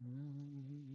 Mm.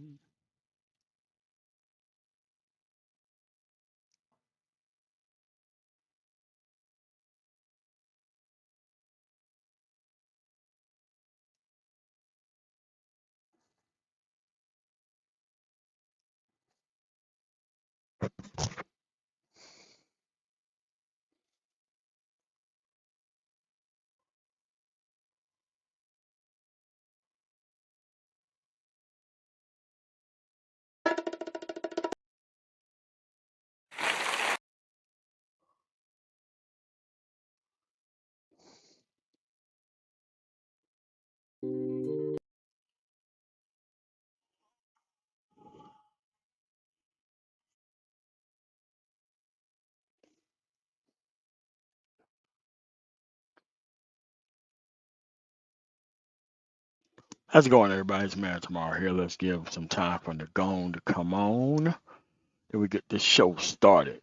How's it going, everybody? It's Man Tomorrow here. Let's give some time for the gong to come on. Then we get this show started.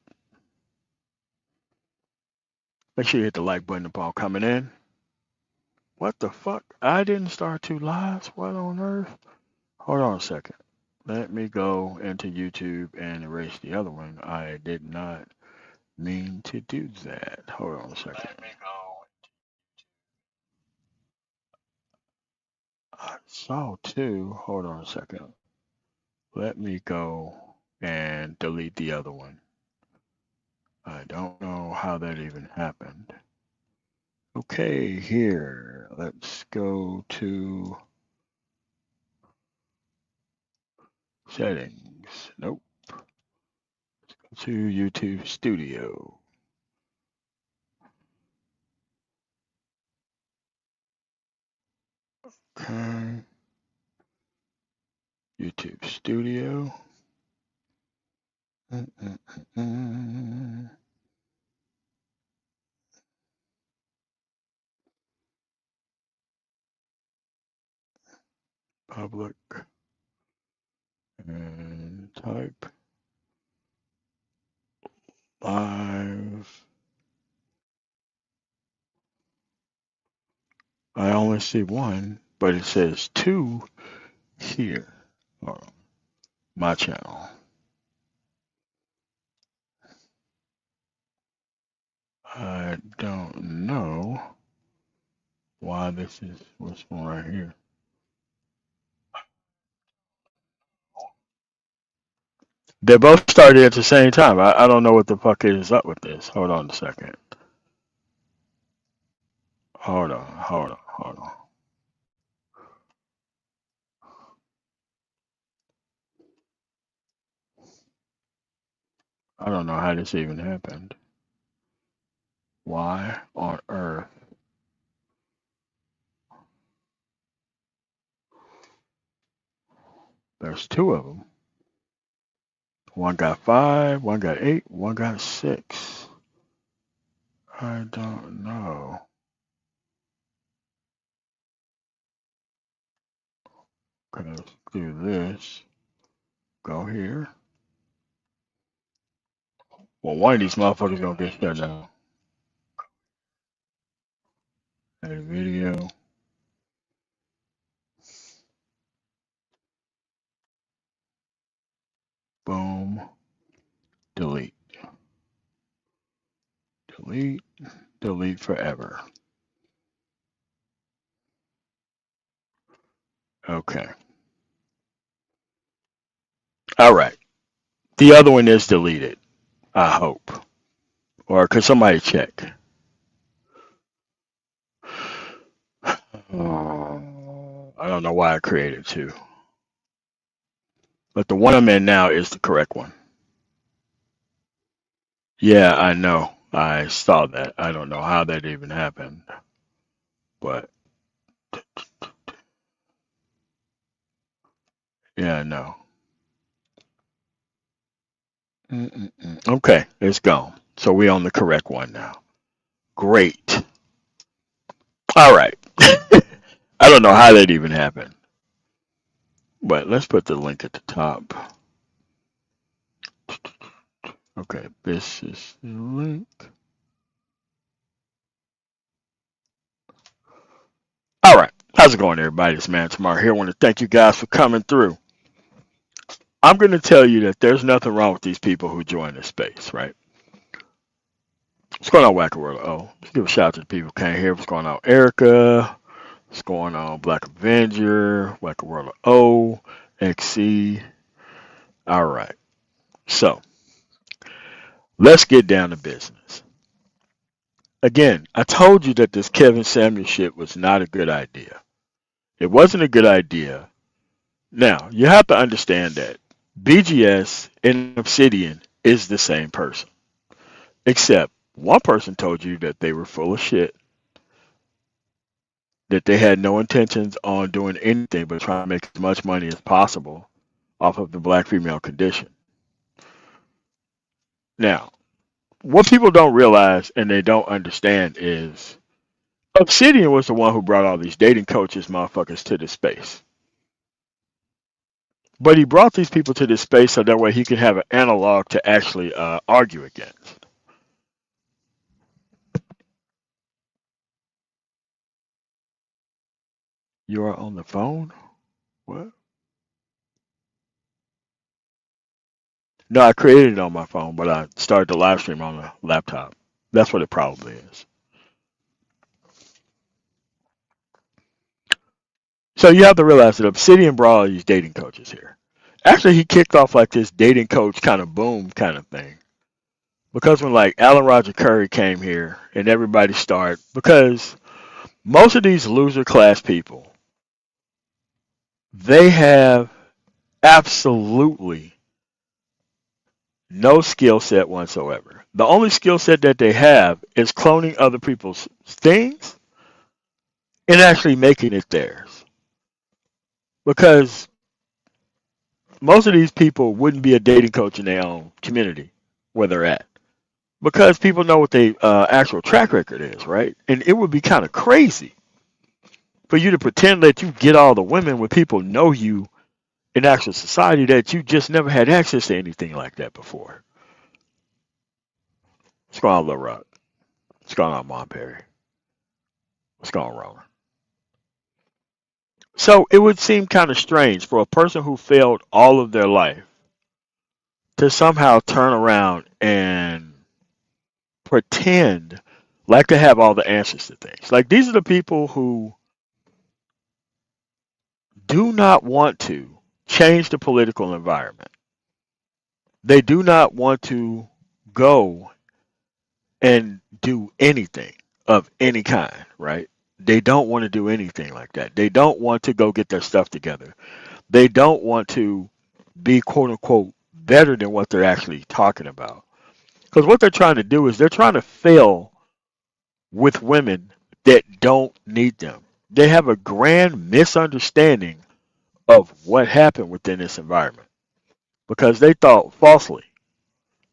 Make sure you hit the like button upon coming in. What the fuck? I didn't start two lives? What on earth? Hold on a second. Let me go into YouTube and erase the other one. I did not mean to do that. Hold on a second. Let me go. I saw two. Hold on a second. Let me go and delete the other one. I don't know how that even happened. Okay, here. Let's go to settings. Nope. To YouTube Studio. Okay. YouTube Studio. Mm-mm-mm-mm. Public. And type live. I only see one, but it says two here. Hold on. My channel. I don't know why this is what's one right here. They both started at the same time. I don't know what the fuck is up with this. Hold on a second. Hold on. I don't know how this even happened. Why on earth? There's two of them. One got 5, one got 8, one got 6. I don't know. Okay, let's do this. Go here. Well, one of these motherfuckers gonna get shut down. Add video. Boom. Delete. Delete. Delete forever. Okay. All right. The other one is deleted. I hope. Or could somebody check? I don't know why I created two. But the one I'm in now is the correct one. Yeah, I know. I saw that. I don't know how that even happened. But yeah, I know. Mm-mm-mm. Okay, it's gone. So we on the correct one now. Great. All right. I don't know how that even happened. But let's put the link at the top. Okay, this is the link. All right. How's it going, everybody? It's Man Tomorrow here. I want to thank you guys for coming through. I'm going to tell you that there's nothing wrong with these people who join this space, right? What's going on, Wacker World? Oh, let's give a shout out to the people who came here. What's going on, Erica? What's going on, Black Avenger? Wacker World O, XC. All right. So, let's get down to business. Again, I told you that this Kevin Samuel shit was not a good idea. It wasn't a good idea. Now, you have to understand that BGS and Obsidian is the same person. Except one person told you that they were full of shit, that they had no intentions on doing anything but trying to make as much money as possible off of the black female condition. Now, what people don't realize and they don't understand is Obsidian was the one who brought all these dating coaches motherfuckers to this space. But he brought these people to this space so that way he could have an analog to actually argue against. You are on the phone? What? No, I created it on my phone, but I started the live stream on the laptop. That's what it probably is. So you have to realize that Obsidian brought all these dating coaches here. Actually, he kicked off like this dating coach kind of boom kind of thing. Because when like Alan Roger Curry came here and everybody started, because most of these loser class people, they have absolutely no skill set whatsoever. The only skill set that they have is cloning other people's things and actually making it theirs. Because most of these people wouldn't be a dating coach in their own community where they're at. Because people know what their actual track record is, right? And it would be kind of crazy for you to pretend that you get all the women when people know you in actual society that you just never had access to anything like that before. What's going on, Lil Rock? What's going on, Mom Perry? What's going on, Roman? So it would seem kind of strange for a person who failed all of their life to somehow turn around and pretend like they have all the answers to things. Like these are the people who do not want to change the political environment. They do not want to go and do anything of any kind, right? They don't want to do anything like that. They don't want to go get their stuff together. They don't want to be quote unquote better than what they're actually talking about. Because what they're trying to do is they're trying to fail with women that don't need them. They have a grand misunderstanding of what happened within this environment because they thought falsely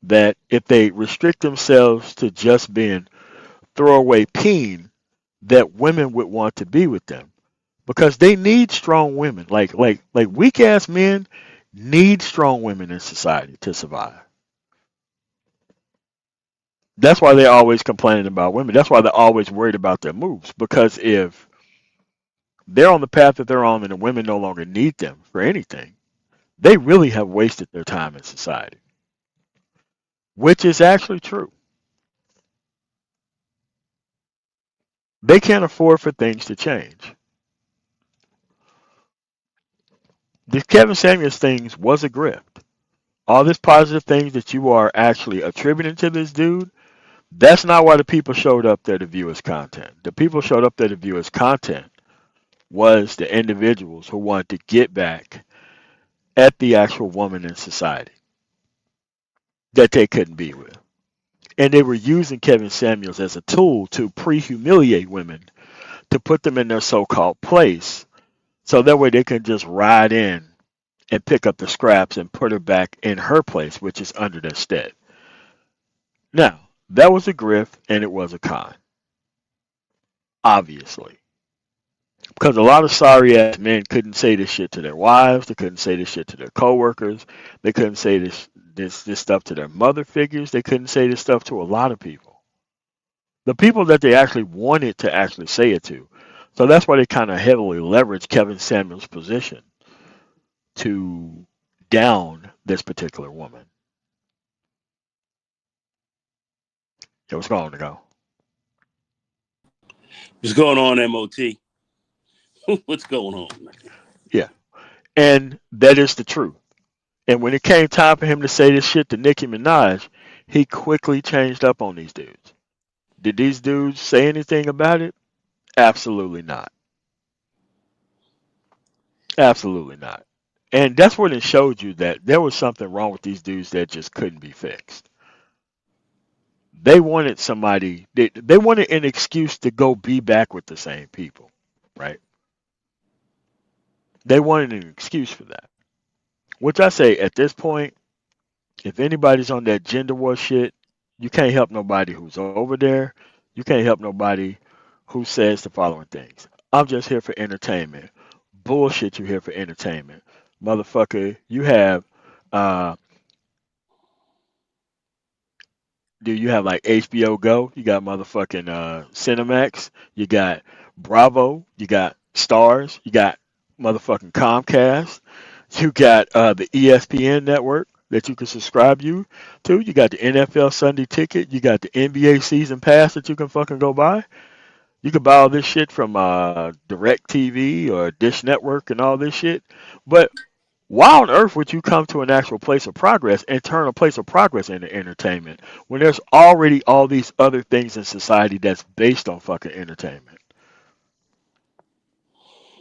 that if they restrict themselves to just being throwaway peen, that women would want to be with them because they need strong women. Like weak ass men need strong women in society to survive. That's why they're always complaining about women. That's why they're always worried about their moves. Because if they're on the path that they're on and the women no longer need them for anything, they really have wasted their time in society. Which is actually true. They can't afford for things to change. The Kevin Samuels things was a grift. All this positive things that you are actually attributing to this dude, that's not why the people showed up there to view his content. The people showed up there to view his content was the individuals who wanted to get back at the actual woman in society that they couldn't be with. And they were using Kevin Samuels as a tool to pre-humiliate women, to put them in their so-called place, so that way they can just ride in and pick up the scraps and put her back in her place, which is under their stead. Now, that was a grift and it was a con. Obviously. Because a lot of sorry ass men couldn't say this shit to their wives, they couldn't say this shit to their coworkers, they couldn't say this stuff to their mother figures, they couldn't say this stuff to a lot of people. The people that they actually wanted to actually say it to. So that's why they kind of heavily leverage Kevin Samuels' position to down this particular woman. It was going to go. What's going on, MOT? What's going on? Yeah. And that is the truth. And when it came time for him to say this shit to Nicki Minaj, he quickly changed up on these dudes. Did these dudes say anything about it? Absolutely not. Absolutely not. And that's when it showed you that there was something wrong with these dudes that just couldn't be fixed. They wanted somebody, they wanted an excuse to go be back with the same people, right? They wanted an excuse for that. Which I say at this point, if anybody's on that gender war shit, you can't help nobody who's over there. You can't help nobody who says the following things. I'm just here for entertainment. Bullshit, you here for entertainment. Motherfucker, you have uh do you have like HBO Go? You got motherfucking Cinemax, you got Bravo, you got Stars, you got motherfucking Comcast, you got the ESPN network that you can subscribe you to. You got the NFL Sunday ticket. You got the NBA season pass that you can fucking go buy. You can buy all this shit from Direct TV or Dish Network and all this shit. But why on earth would you come to an actual place of progress and turn a place of progress into entertainment when there's already all these other things in society that's based on fucking entertainment?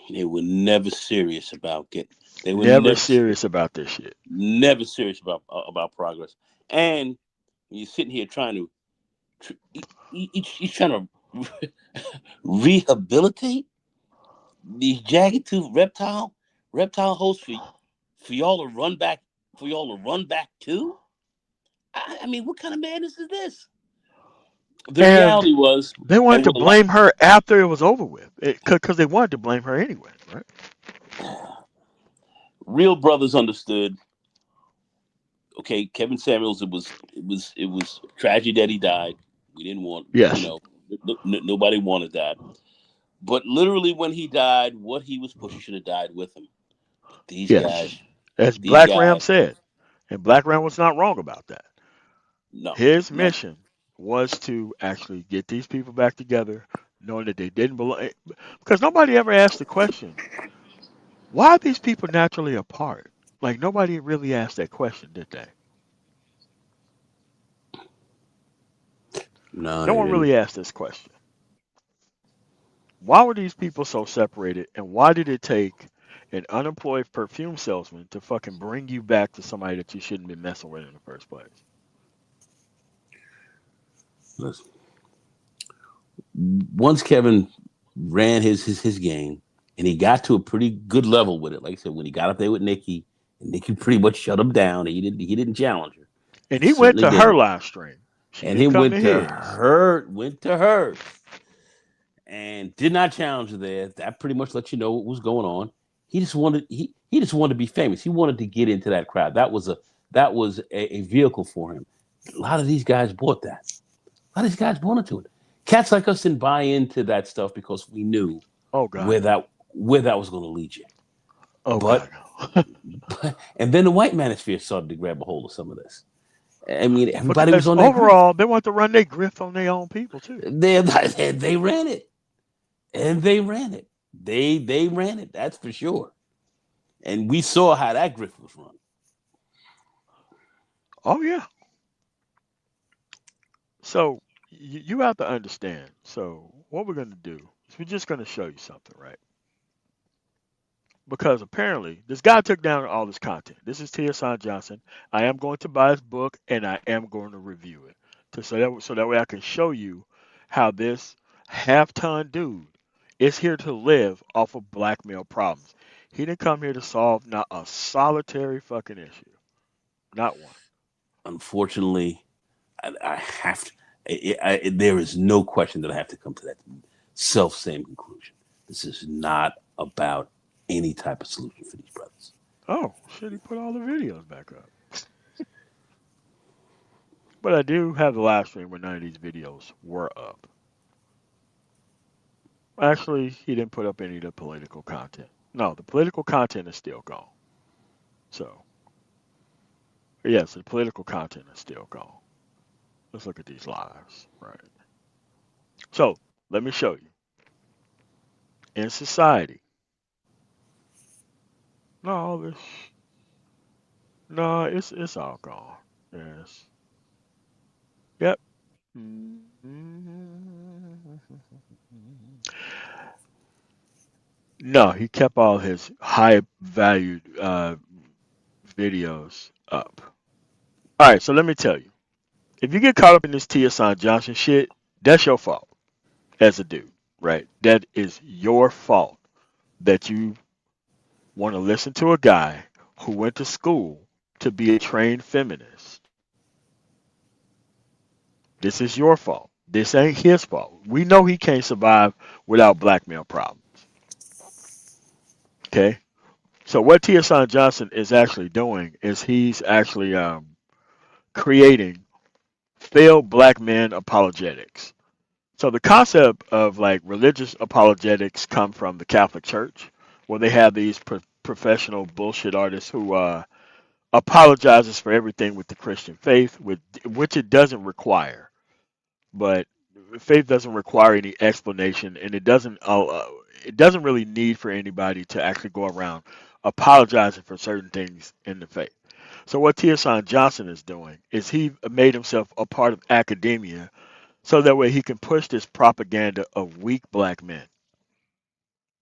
They were never serious about get. They were Never never serious about this shit. never serious about progress. And you're sitting here trying to he's trying to rehabilitate these jagged tooth reptile hosts for y'all to run back too. I mean, what kind of madness is this? The And reality was, they wanted and to what a lot blame her after it was over with, because they wanted to blame her anyway, right? real brothers understood. Okay, Kevin Samuels. It was tragedy that he died. We didn't want, Yes. nobody wanted that. But literally, when he died, what he was pushing should have died with him. But these Yes. guys, As these Black Ram guys, said, and Black Ram was not wrong about that. no, His no, mission was to actually get these people back together, knowing that they didn't belong. Because nobody ever asked the question, why are these people naturally apart? Like, nobody really asked that question, did they? no, No they one didn't. really asked this question. Why were these people so separated, and why did it take an unemployed perfume salesman to fucking bring you back to somebody that you shouldn't be messing with in the first place? Listen, once Kevin ran his game, and he got to a pretty good level with it. Like I said, when he got up there with Nikki, and Nikki pretty much shut him down. He didn't challenge her. And He he went certainly to her didn't. live stream. She And he didn't come went to to his. her, and did not challenge her there. That pretty much let you know what was going on. He just wanted to be famous. He wanted to get into that crowd. That was a vehicle for him. A lot of these guys bought that. A lot of these guys bought into it. Cats like us didn't buy into that stuff because we knew Oh where God, no. that was going to lead you. Oh But, God, no. and then the white manosphere started to grab a hold of some of this. I mean, everybody was Because on that grift. overall, they want to run their grift on their own people too. They ran it, and they ran it. They ran it. That's for sure. And we saw how that grift was run. Oh yeah. So you have to understand. So what we're gonna do is we're just gonna show you something, right? Because apparently this guy took down all this content. This is T.S. Johnson. I am going to buy his book and I am going to review it, so that way I can show you how this half-ton dude is here to live off of blackmail problems. He didn't come here to solve not a solitary fucking issue, not one. Unfortunately, I have to. There is no question that I have to come to that self same conclusion. This is not about any type of solution for these brothers. Oh shit! He put all the videos back up. But I do have the live stream where none of these videos were up. Actually, he didn't put up any of the political content. No, the political content is still gone. So, yes, the political content is still gone. Let's look at these lives. Right. So, let me show you. In society, no, this, no, it's all gone. Yes. Yep. No, he kept all his high valued videos up. All right, so let me tell you. If you get caught up in this Tia Johnson shit, that's your fault as a dude, right? That is your fault that you want to listen to a guy who went to school to be a trained feminist. This is your fault. This ain't his fault. We know he can't survive without blackmail problems. Okay? So what Tia Johnson is actually doing is he's actually creating failed black men apologetics. So the concept of like religious apologetics come from the Catholic Church, where they have these professional bullshit artists who apologizes for everything with the Christian faith, which it doesn't require. But faith doesn't require any explanation, and it doesn't really need for anybody to actually go around apologizing for certain things in the faith. So what Tierson Johnson is doing is he made himself a part of academia so that way he can push this propaganda of weak black men.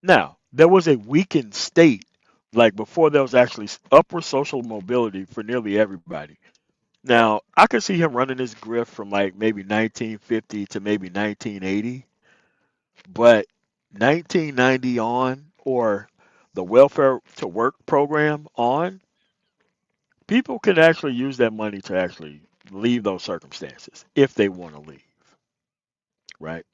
Now, there was a weakened state, like before there was actually upward social mobility for nearly everybody. Now, I could see him running this grift from like maybe 1950 to maybe 1980, but 1990 on, or the welfare to work program on, people can actually use that money to actually leave those circumstances if they want to leave, right?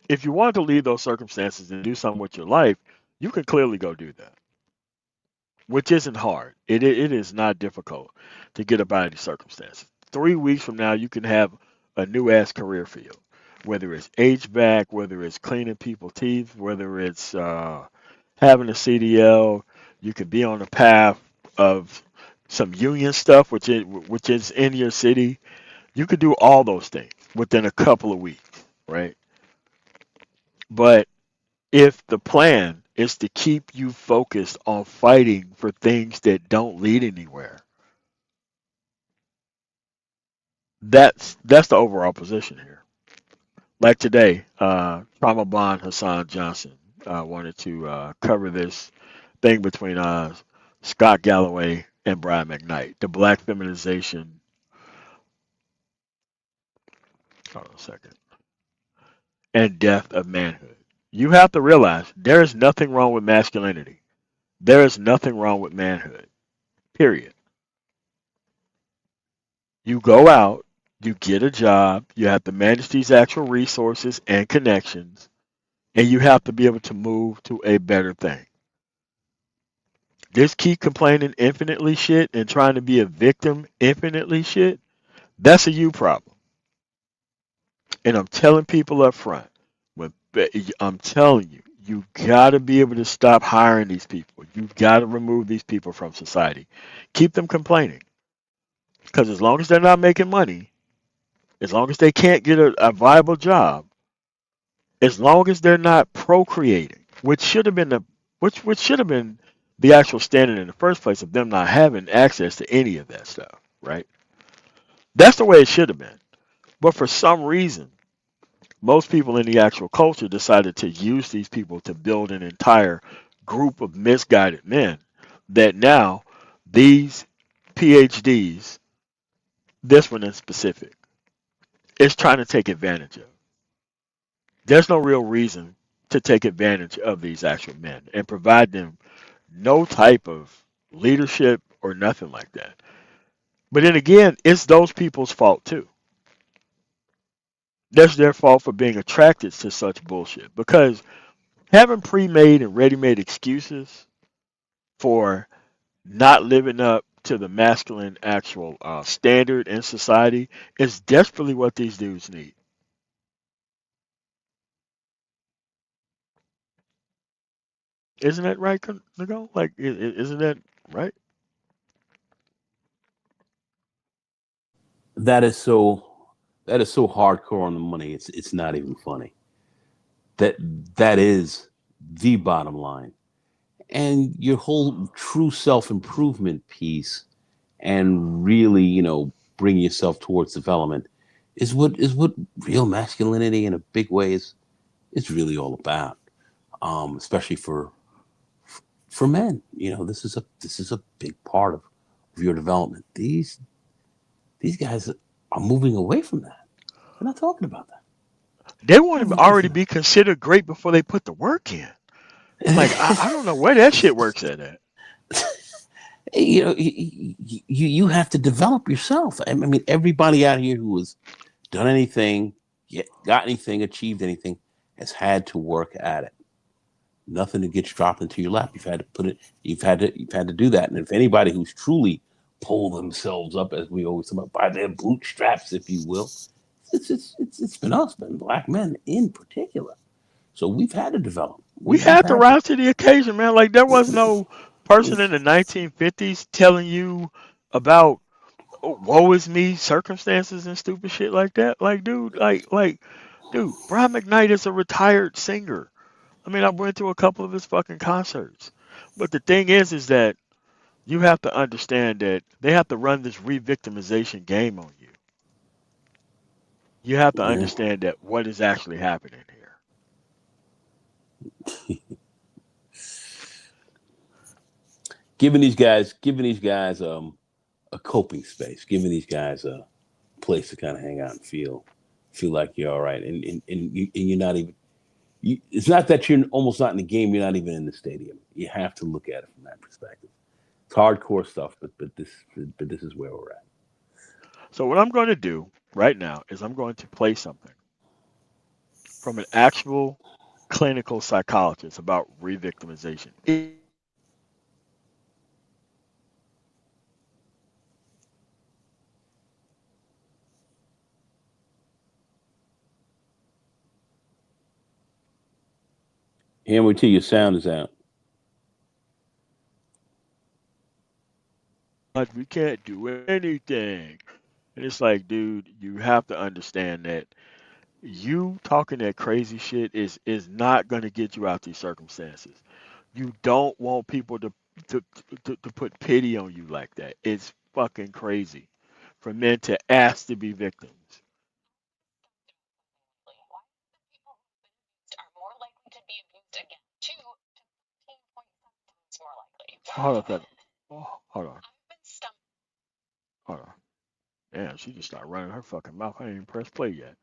If you want to leave those circumstances and do something with your life, you can clearly go do that, which isn't hard. It is not difficult to get up out of these circumstances. 3 weeks from now, you can have a new ass career field, whether it's HVAC, whether it's cleaning people's teeth, whether it's having a CDL. You could be on the path of some union stuff, which is in your city. You could do all those things within a couple of weeks, right? But if the plan is to keep you focused on fighting for things that don't lead anywhere, that's the overall position here. Like today, Trauma Bond Hassan Johnson wanted to cover this thing between Scott Galloway and Brian McKnight, the black feminization. Hold on a second. And death of manhood. You have to realize there is nothing wrong with masculinity. There is nothing wrong with manhood. Period. You go out, you get a job, you have to manage these actual resources and connections, and you have to be able to move to a better thing. This keep complaining infinitely shit and trying to be a victim infinitely shit, that's a you problem. And I'm telling people up front, when I'm telling you, you got to be able to stop hiring these people. You've got to remove these people from society. Keep them complaining. Because as long as they're not making money, as long as they can't get a viable job, as long as they're not procreating, which should have been the actual standard in the first place of them not having access to any of that stuff, right? That's the way it should have been. But for some reason, most people in the actual culture decided to use these people to build an entire group of misguided men that now these PhDs, this one in specific, is trying to take advantage of. There's no real reason to take advantage of these actual men and provide them no type of leadership or nothing like that. But then again, it's those people's fault too. That's their fault for being attracted to such bullshit. Because having pre-made and ready-made excuses for not living up to the masculine actual standard in society is desperately what these dudes need. Isn't that right, Nicole? Like, isn't that right? That is so that is so hardcore on the money. It's not even funny. That that is the bottom line. And your whole true self improvement piece, and really, bring yourself towards development, is what real masculinity in a big way is really all about. Especially for men, this is a big part of your development. These guys are moving away from that. They're not talking about that. They want Moving to away already from be considered great before they put the work in. Like, I don't know where that shit works at. you have to develop yourself. I mean, everybody out here who has done anything, got anything, achieved anything, has had to work at it. Nothing that gets dropped into your lap. You've had to put it. You've had to do that. And if anybody who's truly pulled themselves up, as we always talk about, by their bootstraps, if you will, it's been us, been black men in particular. So we've had to develop. We We've had to had to. rise to the occasion, man. Like, there was no person in the 1950s telling you about, oh, woe is me circumstances and stupid shit like that. Like, dude, dude, Brian McKnight is a retired singer. I mean, I went to a couple of his fucking concerts. But the thing is that you have to understand that they have to run this re-victimization game on you. You have to Yeah. understand that what is actually happening here. Giving these guys a coping space, giving these guys a place to kind of hang out and feel like you're all right, and you're not even. It's not that you're almost not in the game. You're not even in the stadium. You have to look at it from that perspective. It's hardcore stuff, but this is where we're at. So what I'm going to do right now is I'm going to play something from an actual clinical psychologist about re-victimization. It is actually Hammer T, your sound is out. like we can't do anything. And it's like, dude, you have to understand that you talking that crazy shit is not going to get you out these circumstances. You don't want people to, to put pity on you like that. It's fucking crazy for men to ask to be victims. Hold on a second. Oh, hold on. Hold on. Damn, she just started running her fucking mouth. I ain't even pressed play yet.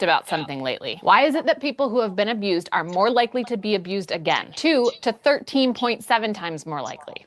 About something lately. Why is it that people who have been abused are more likely to be abused again? 2 to 13.7 times more likely.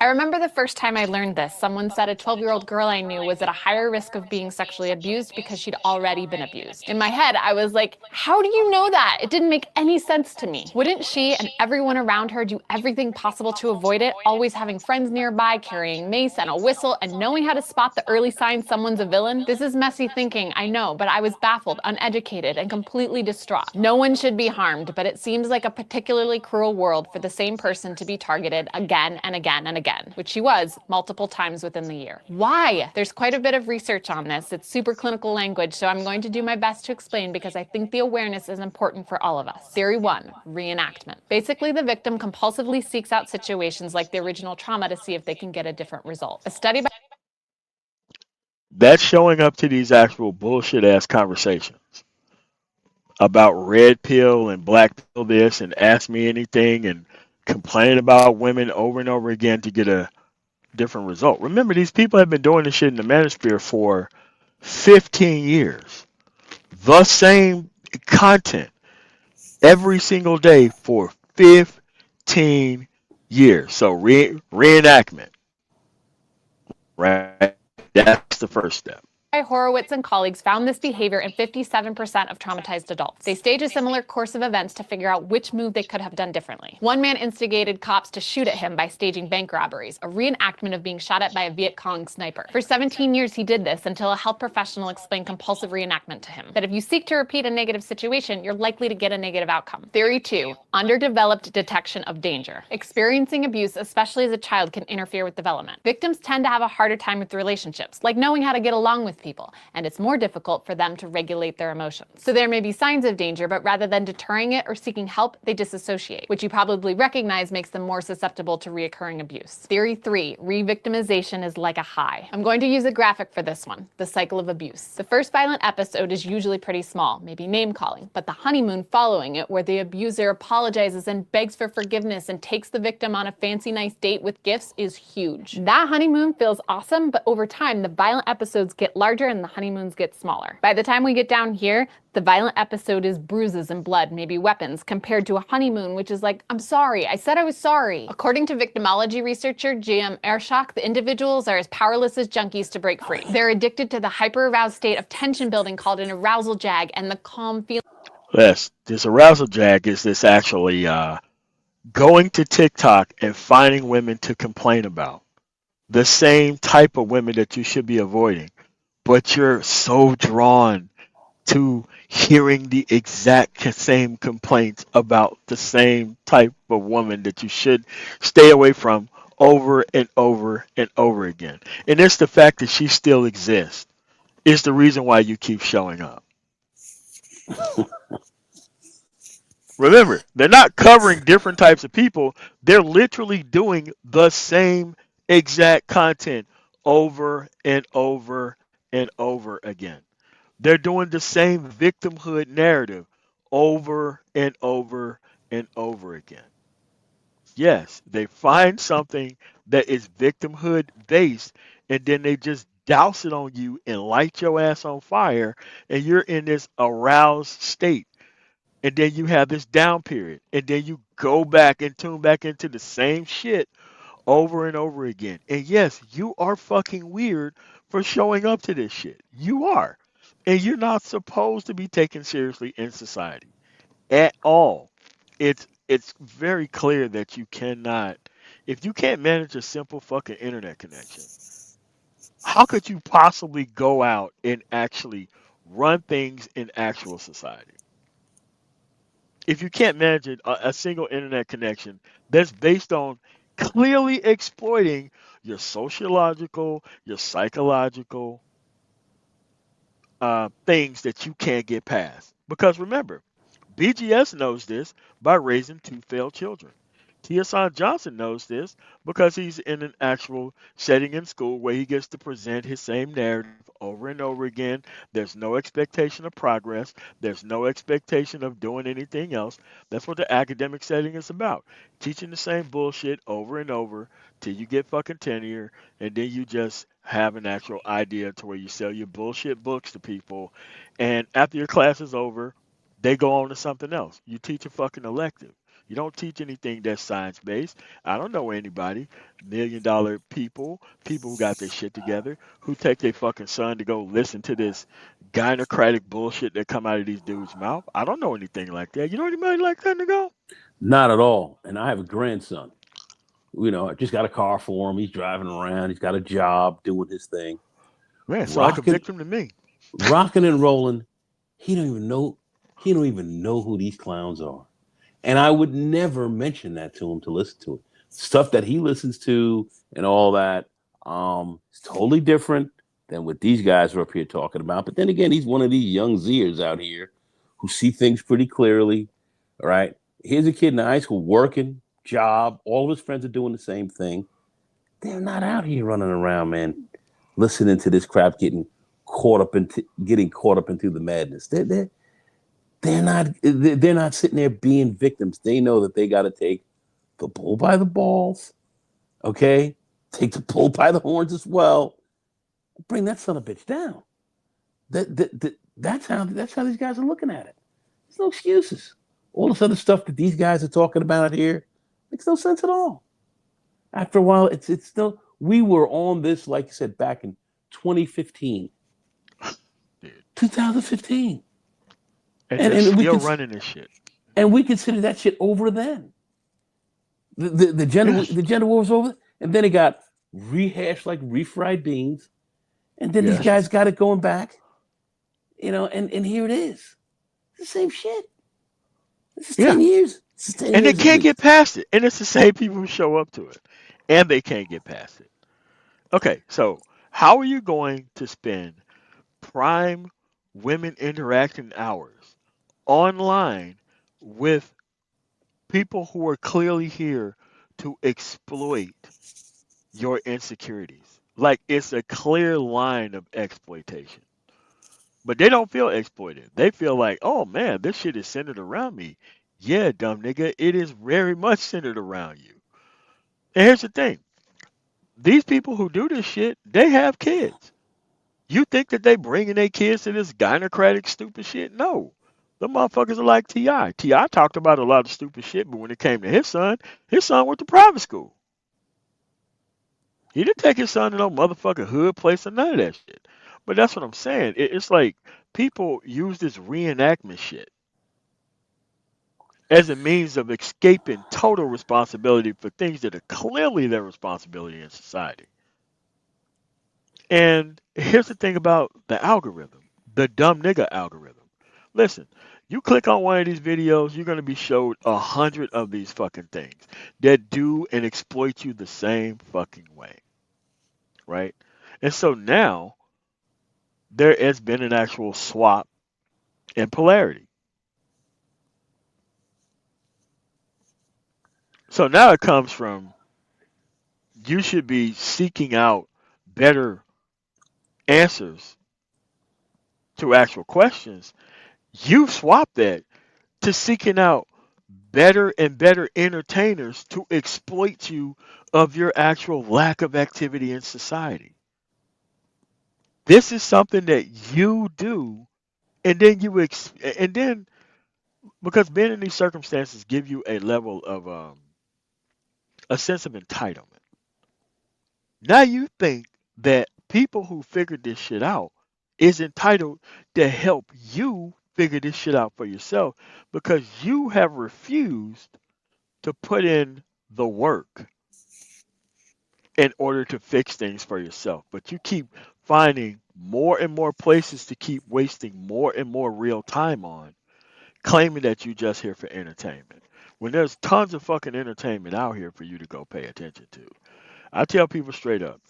I remember the first time I learned this. Someone said a 12-year-old girl I knew was at a higher risk of being sexually abused because she'd already been abused. In my head, I was like, how do you know that? It didn't make any sense to me. Wouldn't she and everyone around her do everything possible to avoid it, always having friends nearby, carrying mace and a whistle, and knowing how to spot the early signs someone's a villain? This is messy thinking, I know, but I was baffled, uneducated, and completely distraught. No one should be harmed, but it seems like a particularly cruel world for the same person to be targeted again and again and again, which she was multiple times within the year. Why? There's quite a bit of research on this. It's super clinical language, so I'm going to do my best to explain because I think the awareness is important for all of us. Theory 1, reenactment. Basically, the victim compulsively seeks out situations like the original trauma to see if they can get a different result. A study by That's showing up to these actual bullshit ass conversations about red pill and black pill this and ask me anything and complain about women over and over again to get a different result. Remember, these people have been doing this shit in the manosphere for 15 years. The same content every single day for 15 years. So reenactment, right? That's the first step. Horowitz and colleagues found this behavior in 57% of traumatized adults. They stage a similar course of events to figure out which move they could have done differently. One man instigated cops to shoot at him by staging bank robberies, a reenactment of being shot at by a Viet Cong sniper. For 17 years he did this until a health professional explained compulsive reenactment to him. That if you seek to repeat a negative situation, you're likely to get a negative outcome. Theory 2. Underdeveloped detection of danger. Experiencing abuse, especially as a child, can interfere with development. Victims tend to have a harder time with relationships, like knowing how to get along with people, and it's more difficult for them to regulate their emotions. So there may be signs of danger, but rather than deterring it or seeking help, they disassociate, which you probably recognize makes them more susceptible to reoccurring abuse. Theory 3, re-victimization is like a high. I'm going to use a graphic for this one, the cycle of abuse. The first violent episode is usually pretty small, maybe name-calling, but the honeymoon following it, where the abuser apologizes and begs for forgiveness and takes the victim on a fancy nice date with gifts, is huge. That honeymoon feels awesome, but over time, the violent episodes get larger and the honeymoons get smaller. By the time we get down here, the violent episode is bruises and blood, maybe weapons, compared to a honeymoon, which is like, I'm sorry, I said I was sorry. According to victimology researcher J.M. Ershock, the individuals are as powerless as junkies to break free. They're addicted to the hyper-aroused state of tension building called an arousal jag and the calm feeling. Yes, this arousal jag is this actually going to TikTok and finding women to complain about. The same type of women that you should be avoiding. But you're so drawn to hearing the exact same complaints about the same type of woman that you should stay away from over and over and over again. And it's the fact that she still exists is the reason why you keep showing up. Remember, they're not covering different types of people. They're literally doing the same exact content over and over and over again. They're doing the same victimhood narrative over and over and over again. Yes, they find something that is victimhood based and then they just douse it on you and light your ass on fire and you're in this aroused state. And then you have this down period. And then you go back and tune back into the same shit over and over again. And yes, you are fucking weird for showing up to this shit. You are. And you're not supposed to be taken seriously in society at all. It's very clear that you cannot if you can't manage a simple fucking internet connection, how could you possibly go out and actually run things in actual society? If you can't manage a single internet connection that's based on clearly exploiting your sociological, your psychological things that you can't get past. Because remember, BGS knows this by raising two failed children. Tiosan Johnson knows this because he's in an actual setting in school where he gets to present his same narrative over and over again. There's no expectation of progress. There's no expectation of doing anything else. That's what the academic setting is about. Teaching the same bullshit over and over till you get fucking tenure and then you just have an actual idea to where you sell your bullshit books to people and after your class is over, they go on to something else. You teach a fucking elective. You don't teach anything that's science based. I don't know anybody, $1 million people, people who got their shit together, who take their fucking son to go listen to this gynocratic bullshit that come out of these dudes' mouth. I don't know anything like that. You know anybody like that, Nicole? Not at all. And I have a grandson. I just got a car for him. He's driving around. He's got a job doing his thing. Man, so like a Rocking, victim to me. rocking and rolling. He don't even know. He don't even know who these clowns are. And I would never mention that to him to listen to it. Stuff that he listens to and all that is totally different than what these guys are up here talking about. But then again, he's one of these young Zers out here who see things pretty clearly. All right. Here's a kid in high school working, job. All of his friends are doing the same thing. They're not out here running around, man, listening to this crap, getting caught up into the madness. They're not sitting there being victims. They know that they got to take the bull by the balls, okay? Take the bull by the horns as well. Bring that son of a bitch down. That's how these guys are looking at it. There's no excuses. All this other stuff that these guys are talking about here makes no sense at all. After a while, it's still. We were on this, like you said, back in 2015. 2015, And and they're and we still could running this shit. and we consider that shit over then. Yes. The gender war was over, and then it got rehashed like refried beans, and then these Yes. guys got it going back, and here it is, it's the same shit. This is Yeah. 10 years. This is ten And they years at can't get least. past it. And it's the same people who show up to it. And they can't get past it. Okay, so how are you going to spend prime women interaction hours online with people who are clearly here to exploit your insecurities? Like it's a clear line of exploitation. But they don't feel exploited. They feel like, oh man, this shit is centered around me. Yeah, dumb nigga, it is very much centered around you. And here's the thing, these people who do this shit, they have kids. You think that they bringing their kids to this gynocratic stupid shit? No. The motherfuckers are like T.I. T.I. talked about a lot of stupid shit, but when it came to his son went to private school. He didn't take his son to no motherfucking hood place or none of that shit. But that's what I'm saying. It's like people use this reenactment shit as a means of escaping total responsibility for things that are clearly their responsibility in society. And here's the thing about the algorithm, the dumb nigga algorithm. Listen, you click on one of these videos, you're going to be showed 100 of these fucking things that do and exploit you the same fucking way, right? And so now there has been an actual swap in polarity. So now it comes from you should be seeking out better answers to actual questions. You've swapped that to seeking out better and better entertainers to exploit you of your actual lack of activity in society. This is something that you do, and then and then because being in these circumstances give you a level of a sense of entitlement. Now you think that people who figured this shit out is entitled to help you figure this shit out for yourself because you have refused to put in the work in order to fix things for yourself. But you keep finding more and more places to keep wasting more and more real time on, claiming that you're just here for entertainment. When there's tons of fucking entertainment out here for you to go pay attention to. I tell people straight up,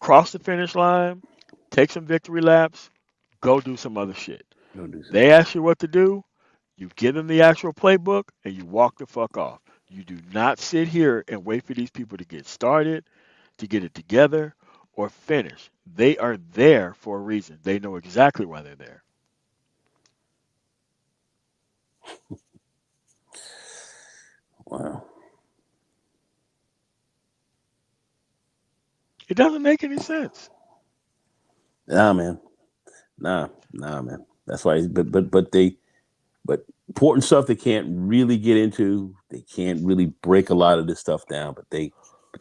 cross the finish line, take some victory laps, go do some other shit. Don't do something. They ask you what to do, you give them the actual playbook, and you walk the fuck off. You do not sit here and wait for these people to get started, to get it together, or finish. They are there for a reason. They know exactly why they're there. Wow. It doesn't make any sense. Nah, man. Nah, man. That's why. But important stuff they can't really get into. They can't really break a lot of this stuff down. But they're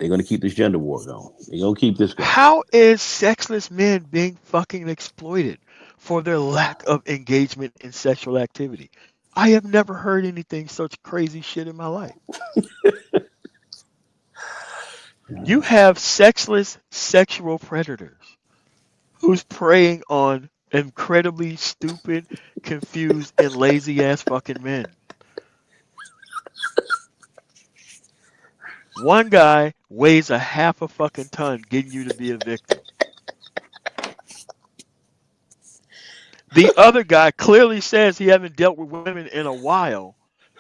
gonna keep this gender war going. They're gonna keep this going. How is sexless men being fucking exploited for their lack of engagement in sexual activity? I have never heard anything such crazy shit in my life. You have sexless sexual predators who's preying on incredibly stupid, confused, and lazy ass fucking men. One guy weighs a half a fucking ton getting you to be a victim. The other guy clearly says he hasn't dealt with women in a while,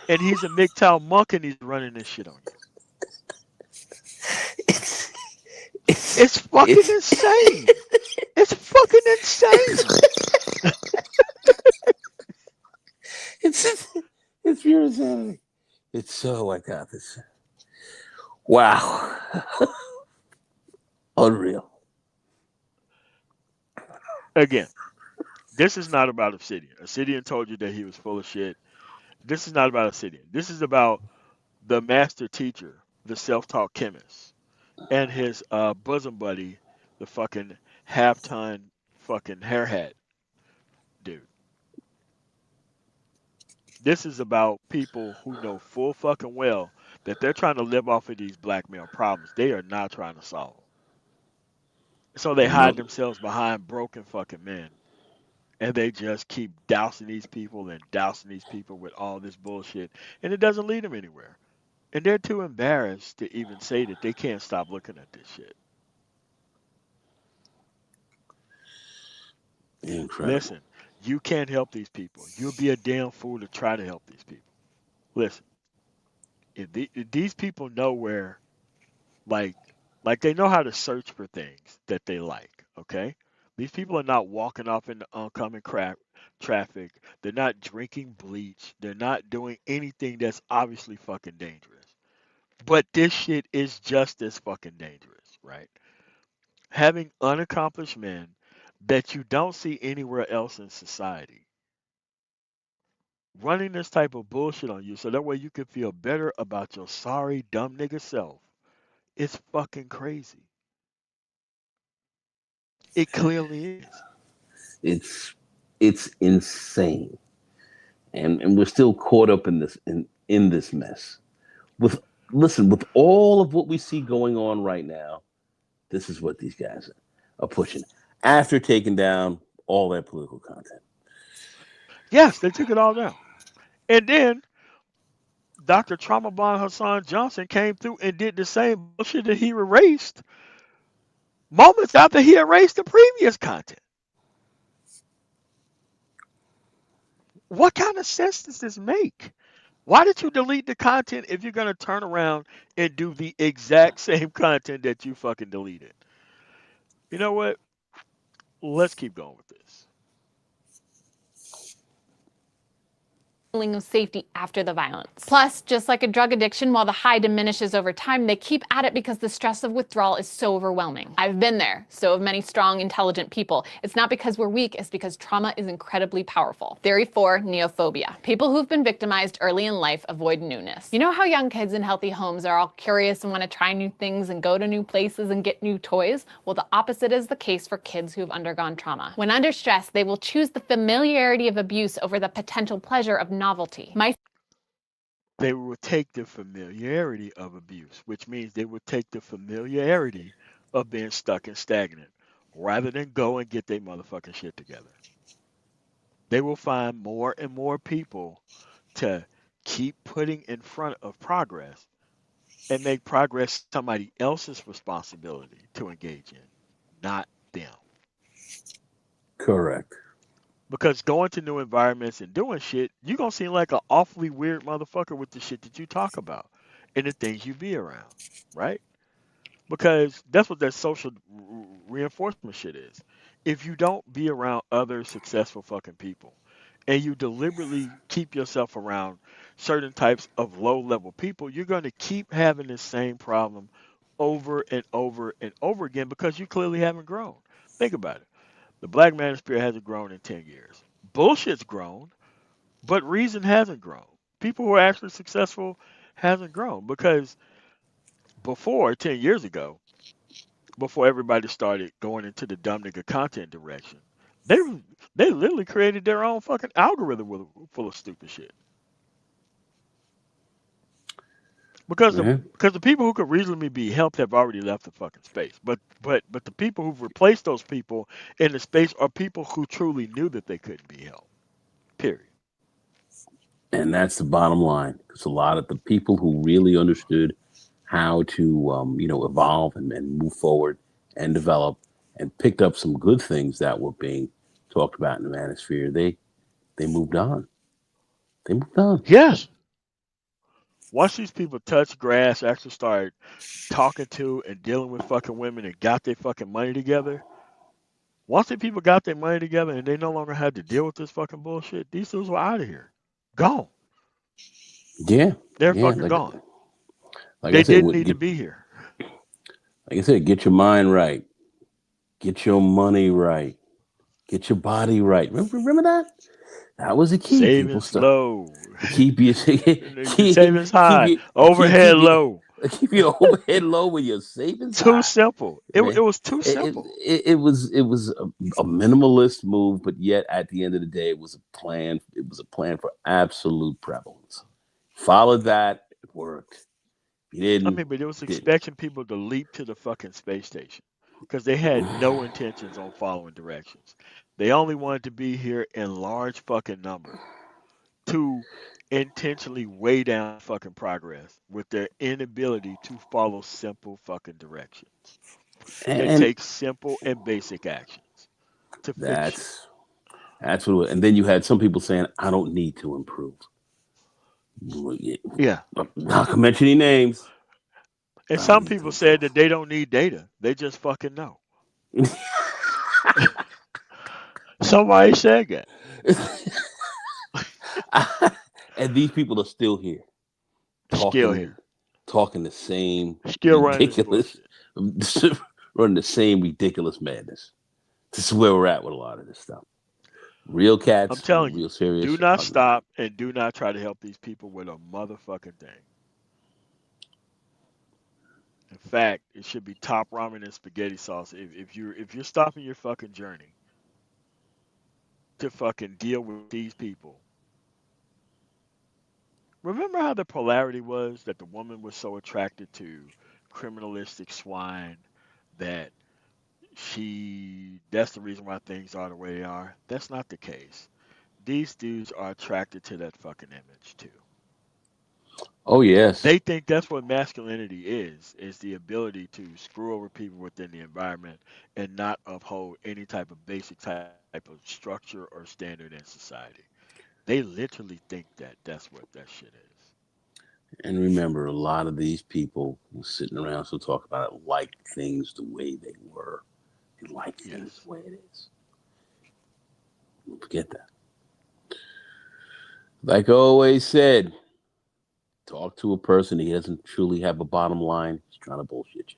and he's a MGTOW monk and he's running this shit on you. It's It's fucking it's insane. It's fucking insane. it's it's pure insanity. It's so like that. This wow, unreal. Again, this is not about Obsidian. Obsidian told you that he was full of shit. This is not about Obsidian. This is about the master teacher, the self-taught chemist, and his bosom buddy, the fucking half-ton fucking hair hat This is about people who know full fucking well that they're trying to live off of these black male problems they are not trying to solve. So they And hide those, themselves behind broken fucking men. And they just keep dousing these people and dousing these people with all this bullshit. And it doesn't lead them anywhere. And they're too embarrassed to even say that they can't stop looking at this shit. incredible. Listen, you can't help these people. You'll be a damn fool to try to help these people. Listen, if these people know where, like, they know how to search for things that they like, okay? These people are not walking off into oncoming traffic. They're not drinking bleach. They're not doing anything that's obviously fucking dangerous. But this shit is just as fucking dangerous, right? Having unaccomplished men that you don't see anywhere else in society running this type of bullshit on you so that way you can feel better about your sorry dumb nigga self. It's fucking crazy. It clearly is. It's it's insane, and we're still caught up in this mess. With Listen, with all of what we see going on right now, this is what these guys are pushing after taking down all their political content. Yes, they took it all down. And then Dr. Trauma Bond Hassan Johnson came through and did the same bullshit that he erased moments after he erased the previous content. What kind of sense does this make? Why did you delete the content if you're gonna turn around and do the exact same content that you fucking deleted? You know what? Let's keep going with this. feeling of safety after the violence. Plus, just like a drug addiction, while the high diminishes over time, they keep at it because the stress of withdrawal is so overwhelming. I've been there, so have many strong, intelligent people. It's not because we're weak, it's because trauma is incredibly powerful. Theory 4, neophobia. People who've been victimized early in life avoid newness. You know how young kids in healthy homes are all curious and want to try new things and go to new places and get new toys? Well, the opposite is the case for kids who've undergone trauma. When under stress, they will choose the familiarity of abuse over the potential pleasure of novelty. They will take the familiarity of abuse, which means they will take the familiarity of being stuck and stagnant rather than go and get their motherfucking shit together. They will find more and more people to keep putting in front of progress and make progress somebody else's responsibility to engage in, not them. Correct. Because going to new environments and doing shit, you're gonna seem like an awfully weird motherfucker with the shit that you talk about and the things you be around, right? Because that's what that social reinforcement shit is. If you don't be around other successful fucking people and you deliberately keep yourself around certain types of low level people, you're going to keep having the same problem over and over and over again because you clearly haven't grown. Think about it. The black manosphere hasn't grown in 10 years. Bullshit's grown, but reason hasn't grown. People who are actually successful hasn't grown because before 10 years ago, before everybody started going into the dumb nigga content direction, they they literally created their own fucking algorithm full of stupid shit. Yeah. Because the people who could reasonably be helped have already left the fucking space. But the people who've replaced those people in the space are people who truly knew that they couldn't be helped. Period. And that's the bottom line. Because a lot of the people who really understood how to, evolve and move forward and develop and picked up some good things that were being talked about in the manosphere, they moved on. They moved on. Yes. Once these people touched grass, actually started talking to and dealing with fucking women and got their fucking money together, once the people got their money together and they no longer had to deal with this fucking bullshit, these dudes were out of here. Gone. Yeah, They're yeah. fucking gone. Like I They said, didn't need to be here. get your mind right, get your money right, get your body right. Remember that? That was the key. People Savings start low. keep you Savings high. keep Overhead you low. Keep your overhead low when your savings Too high. simple. It Man, was too simple. it was a minimalist move, but yet at the end of the day, it was a plan. It was a plan for absolute prevalence. Followed that, it worked. You I didn't, mean, but it was didn't. expecting people to leap to the fucking space station because they had no intentions on following directions. They only wanted to be here in large fucking numbers to intentionally weigh down fucking progress with their inability to follow simple fucking directions. It And takes simple and basic actions to fix shit. that's that's what. And then you had some people saying, "I don't need to improve." Well, yeah, Yeah. not gonna mention any names. And I don't some need to people said improve. that they don't need data. They just fucking know. Somebody said that. And these people are still here Still talking, here. talking the same Still running this ridiculous, bullshit. running the same ridiculous madness. This is where we're at with a lot of this stuff. Real I'm cats, telling you, real do serious, not are not. stop and do not try to help these people with a motherfucking thing. In fact, it should be top ramen and spaghetti sauce. If you're stopping your fucking journey to fucking deal with these people, remember how the polarity was that the woman was so attracted to criminalistic swine that that's the reason why things are the way they are. That's not the case. These dudes are attracted to that fucking image too. Oh yes, They think that's what masculinity is the ability to screw over people within the environment and not uphold any type of basic type of structure or standard in society. They literally think that that's what that shit is. and remember, a lot of these people who sitting around still talk about it like things the way they were. They like things Yes. the way it is. Don't forget that. Like I always said, talk to a person. He doesn't truly have a bottom line. He's trying to bullshit you.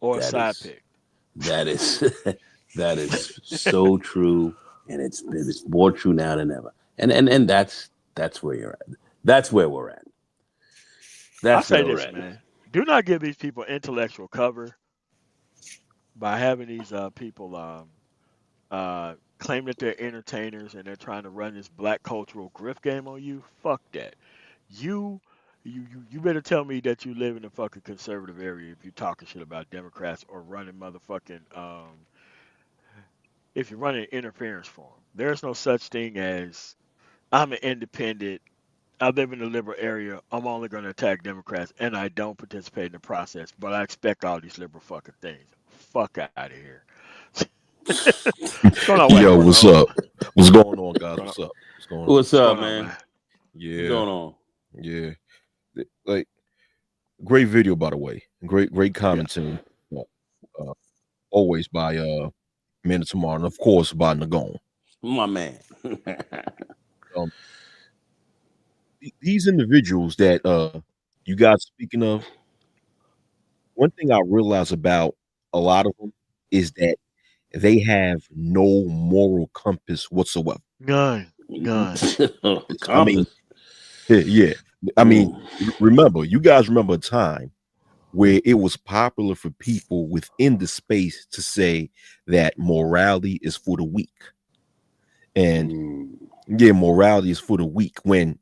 Or a That side is pick. that is that is so true, and it's more true now than ever. And that's where you're at. That's where we're at. I That's say where we're this, at. man. Do not give these people intellectual cover by having these people claim that they're entertainers and they're trying to run this black cultural grift game on you. Fuck that. You you better tell me that you live in a fucking conservative area if you're talking shit about Democrats or running motherfucking if you're running interference for them. There's no such thing as I'm an independent. I live in a liberal area. I'm only going to attack Democrats, and I don't participate in the process. But I expect all these liberal fucking things. Fuck out of here. What's going on, West? Yo, what's up? What's going on, guys? Going on? What's up? What's going on? What's What's up, going on, man? man? What's Yeah, going on? yeah. Like, great video, by the way. Great Yeah. commenting. Uh, always by Man Tomorrow, and of course by Nagon. My man. Um, these individuals that you guys speaking of, one thing I realize about a lot of them is that they have no moral compass whatsoever. None. None. I mean, Compass. yeah. I mean, Mm. remember, you guys remember a time where it was popular for people within the space to say that morality is for the weak. And Mm. yeah, morality is for the weak. When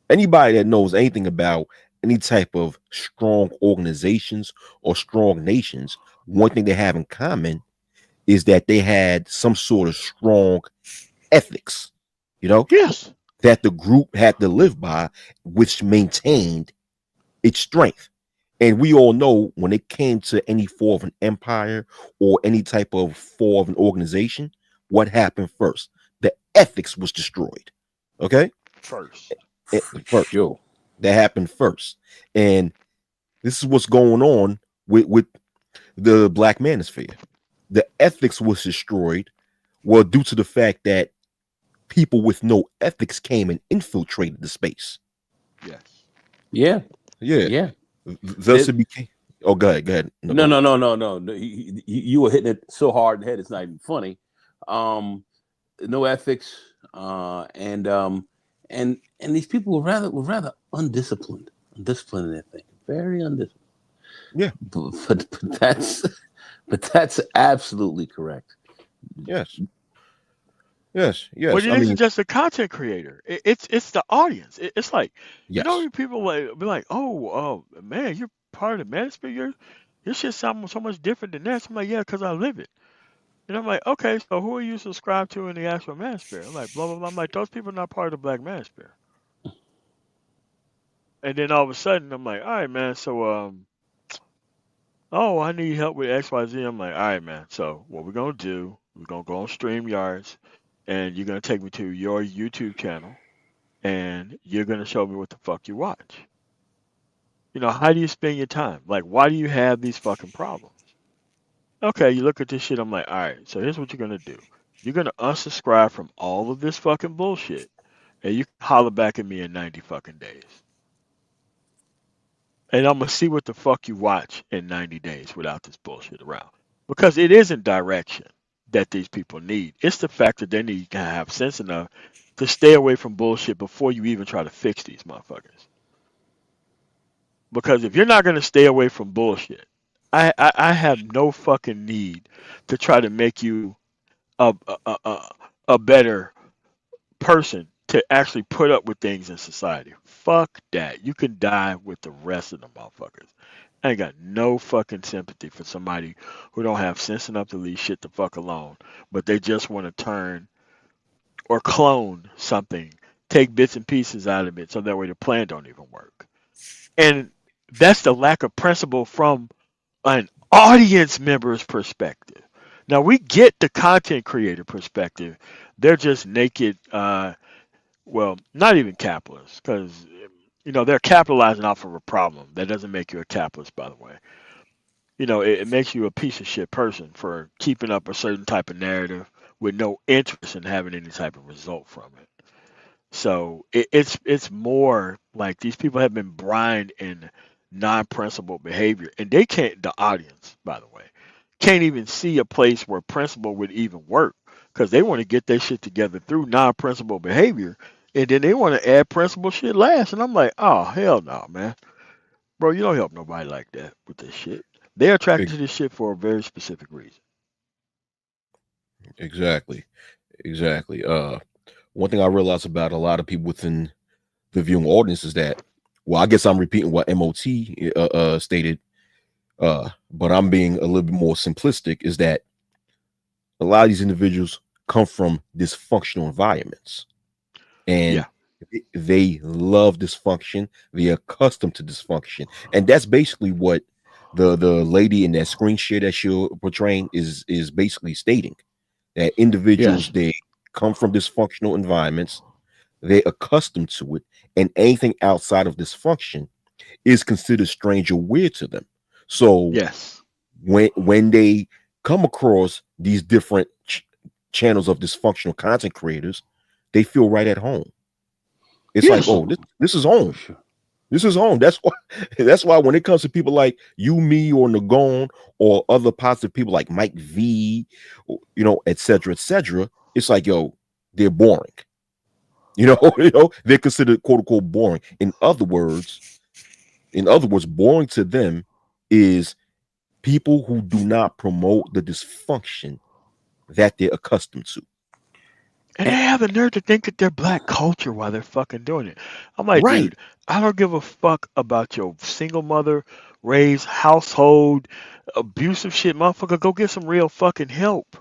anybody that knows anything about any type of strong organizations or strong nations, one thing they have in common is that they had some sort of strong ethics, you know, Yes. that the group had to live by, which maintained its strength. And we all know when it came to any form of an empire or any type of form of an organization, what happened first? The ethics was destroyed. Okay? First. For First. sure. That happened first. And this is what's going on with the Black Manosphere. The ethics was destroyed, well, due to the fact that people with no ethics came and infiltrated the space. Yes. Yeah. Yeah. Yeah. Thus There- it became. Oh, go ahead. Go ahead. No, no, go no, ahead. no, no, no, no. You were hitting it so hard in the head, it's not even funny. Um, no ethics, and these people were rather undisciplined in their thinking. Very undisciplined. Yeah. But that's but that's absolutely correct. Yes. Yes. But Yes. it I isn't mean, just the content creator. It's the audience. It's like yes. people like be like, oh, man, you're part of the manosphere. Your shit sounds so much different than that. So I'm like, yeah, because I live it. And I'm like, okay, so who are you subscribed to in the actual manosphere? I'm like, blah blah blah. I'm like, those people are not part of the black manosphere. And then all of a sudden, I'm like, all right, man. So oh, I need help with X Y Z. I'm like, all right, man. So what we're gonna do? We're gonna go on StreamYards, and you're gonna take me to your YouTube channel and you're gonna show me what the fuck you watch. How do you spend your time? Like, why do you have these fucking problems? Okay, you look at this shit. I'm like, all right, so here's what you're gonna do. You're gonna unsubscribe from all of this fucking bullshit, and you can holler back at me in 90 fucking days, and I'm gonna see what the fuck you watch in 90 days without this bullshit around. Because it isn't direction that these people need. It's the fact that they need to have sense enough to stay away from bullshit before you even try to fix these motherfuckers. Because if you're not going to stay away from bullshit, I have no fucking need to try to make you a better person to actually put up with things in society. Fuck that. You can die with the rest of the motherfuckers. I ain't got no fucking sympathy for somebody who don't have sense enough to leave shit the fuck alone, but they just want to turn or clone something, take bits and pieces out of it so that way the plan don't even work. And that's the lack of principle from an audience member's perspective. Now we get the content creator perspective. They're just naked, well, not even capitalists, because they're capitalizing off of a problem. That doesn't make you a capitalist, by the way. It makes you a piece of shit person for keeping up a certain type of narrative with no interest in having any type of result from it. So it's more like these people have been brined in non-principled behavior, and they can't. The audience, by the way, can't even see a place where principle would even work because they want to get their shit together through non-principled behavior, and then they want to add principle shit last. And I'm like, oh hell no, man, bro, you don't help nobody like that with this shit. They're attracted Ex- to this shit for a very specific reason. Exactly. Exactly. One thing I realized about a lot of people within the viewing audience is that, well, I guess I'm repeating what MOT stated, but I'm being a little bit more simplistic, is that a lot of these individuals come from dysfunctional environments, and Yeah, they love dysfunction. They're accustomed to dysfunction, and that's basically what the lady in that screen share that you're portraying is basically stating, that individuals, yes, they come from dysfunctional environments, they're accustomed to it, and anything outside of dysfunction is considered strange or weird to them. So yes, when they come across these different channels of dysfunctional content creators, they feel right at home. It's like, yes. oh, this is For home. sure. This is home. That's why when it comes to people like you, me, or Nagon, or other positive people like Mike V, et cetera, it's like, yo, they're boring. They're considered quote unquote boring. In other words, boring to them is people who do not promote the dysfunction that they're accustomed to. And they And, have the nerve to think that they're black culture while they're fucking doing it. I'm like, Right. dude, I don't give a fuck about your single mother, raised household, abusive shit, motherfucker. Go get some real fucking help.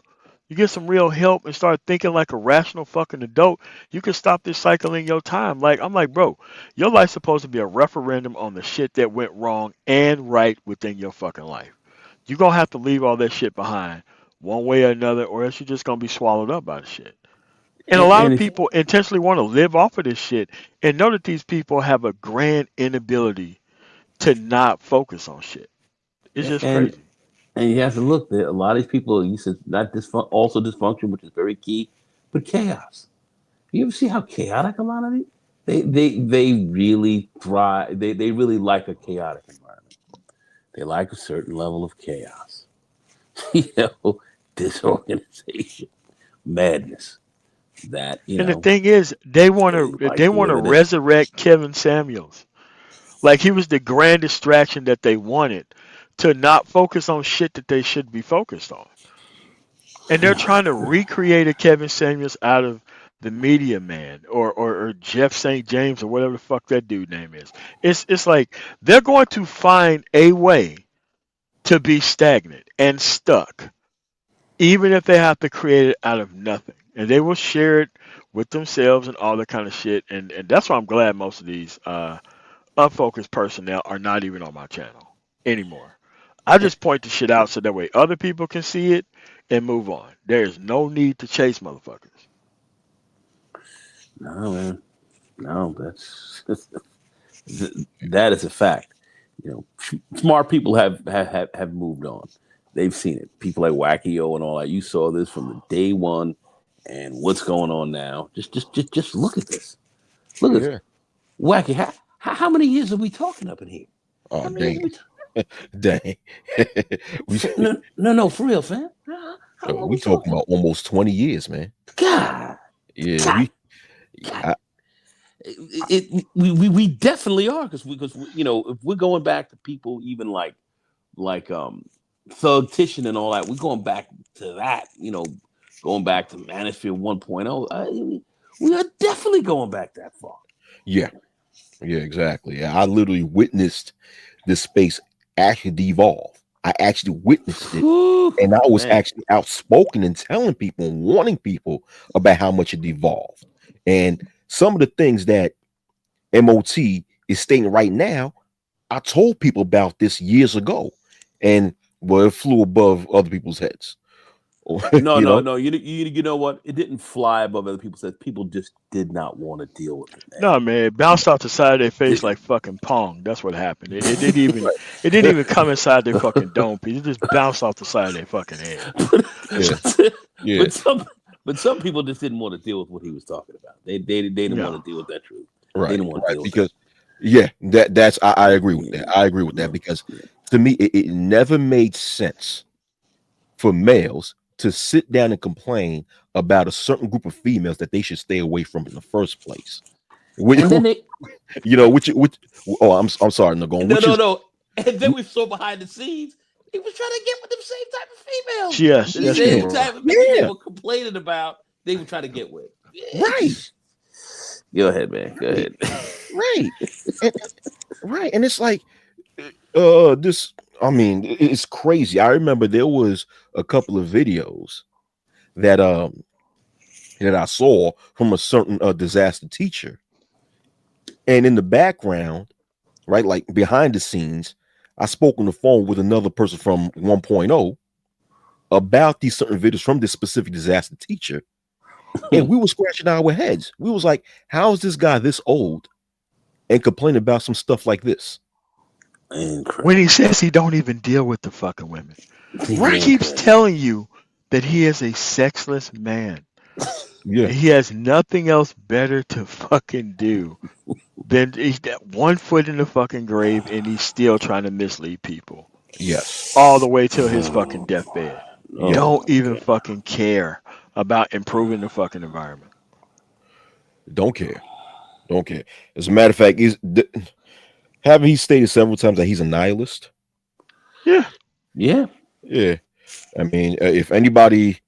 You get some real help and start thinking like a rational fucking adult. You can stop this cycle in your time. Like, I'm like, bro, your life's supposed to be a referendum on the shit that went wrong and right within your fucking life. You're gonna have to leave all that shit behind one way or another, or else you're just gonna be swallowed up by the shit. And a and, lot and of it's people intentionally want to live off of this shit and know that these people have a grand inability to not focus on shit. It's just and crazy. and you have to look that a lot of these people, you said not also dysfunction, which is very key, but chaos. You ever see how chaotic a lot of these? They really thrive. They really like a chaotic environment. They like a certain level of chaos. you know, Disorganization, madness. That And the thing is, they want they to like they to want live to in it. resurrect Kevin Samuels. Like he was the grand distraction that they wanted to not focus on shit that they should be focused on. And they're trying to recreate a Kevin Samuels out of the Media Man or Jeff St. James or whatever the fuck that dude name is. It's like they're going to find a way to be stagnant and stuck, even if they have to create it out of nothing. And they will share it with themselves and all that kind of shit. And that's why I'm glad most of these unfocused personnel are not even on my channel anymore. I just point the shit out so that way other people can see it and move on. There is no need to chase motherfuckers. No, man. No, that is a fact. You know, smart people have moved on. They've seen it. People like Wackio and all that. You saw this from the day one, and what's going on now? Just look at this. Look at this. Wacky. How many years are we talking up in here? Oh, dang. Dang. No, for real, fam. We talking about almost 20 years, man. God. Yeah. God. We definitely are because you know, if we're going back to people even like Thug Titian and all that, we're going back to that, you know, going back to Manosphere 1.0. We are definitely going back that far. Yeah, exactly. Yeah, I literally witnessed this space actually devolve. I actually witnessed it. And I was actually outspoken and telling people and warning people about how much it devolved. And some of the things that MOT is stating right now, I told people about this years ago, and well, it flew above other people's heads. No. You know what? It didn't fly above other people's heads. People just did not want to deal with it. Man. No, man, it bounced off the side of their face like fucking Pong. That's what happened. It didn't even come inside their fucking dome piece. It just bounced off the side of their fucking head. But some people just didn't want to deal with what he was talking about. They didn't want to deal with that truth. Right. They didn't want to deal because with that. that's I agree with that. I agree with that because to me it never made sense for males to sit down and complain about a certain group of females that they should stay away from in the first place. And then they, I'm sorry, Nagon. No. And then we saw behind the scenes, he was trying to get with the same type of females. Yes, the same type of bitches they were complaining about, they were trying to get with. Right. Go ahead, man. Go ahead. Right. And it's like this. I mean, it's crazy. I remember there was a couple of videos that I saw from a certain disaster teacher, and in the background, right, like behind the scenes, I spoke on the phone with another person from 1.0 about these certain videos from this specific disaster teacher, and we were scratching our heads. We was like, "How is this guy this old and complaining about some stuff like this?" Incredible. When he says he don't even deal with the fucking women, he keeps telling you that he is a sexless man. Yeah, he has nothing else better to fucking do than he's that 1 foot in the fucking grave, and he's still trying to mislead people. Yes, all the way till his fucking deathbed. Don't even fucking care about improving the fucking environment. Don't care. As a matter of fact, haven't he stated several times that he's a nihilist? Yeah. I mean, if anybody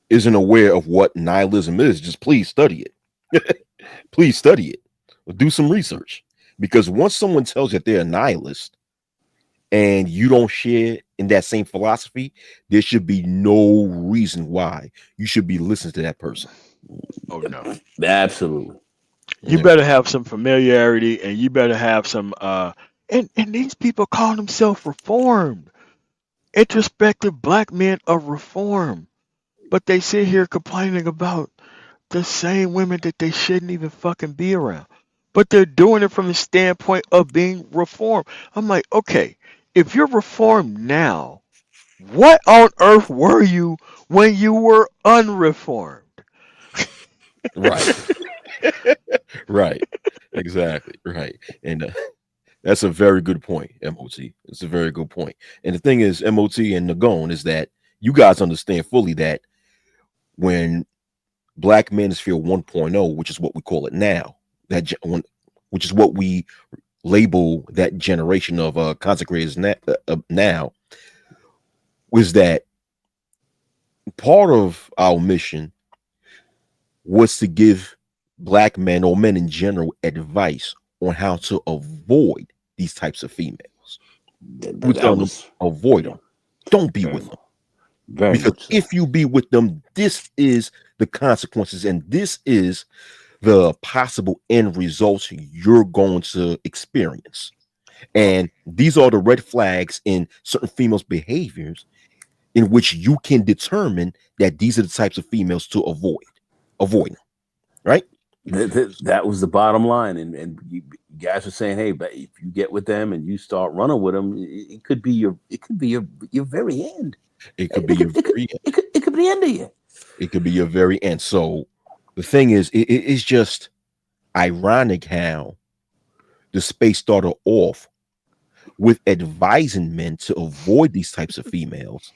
isn't aware of what nihilism is, just please study it. Please study it. Do some research. Because once someone tells you that they're a nihilist and you don't share in that same philosophy, there should be no reason why you should be listening to that person. Oh, no. Absolutely. You better have some familiarity, and you better have some and these people call themselves reformed. Introspective black men of reform. But they sit here complaining about the same women that they shouldn't even fucking be around. But they're doing it from the standpoint of being reformed. I'm like, okay, if you're reformed now, what on earth were you when you were unreformed? Right. Right. Exactly. Right. And that's a very good point, MOT. It's a very good point. And the thing is, MOT and Nagon, is that you guys understand fully that when Black Manosphere 1.0, which is what we call it now, which is what we label that generation of consecrators now was that part of our mission was to give black men or men in general advice on how to avoid these types of females. We're That telling them was, avoid yeah, them. Don't be very, with them. very Because much so. if you be with them, this is the consequences and this is the possible end results you're going to experience. And these are the red flags in certain females' behaviors in which you can determine that these are the types of females to avoid, right? That was the bottom line, and you guys were saying, hey, but if you get with them and you start running with them, it could be your very end. It could be your very end. It could be the end of you. It could be your very end. So the thing is, it's just ironic how the space started off with advising men to avoid these types of females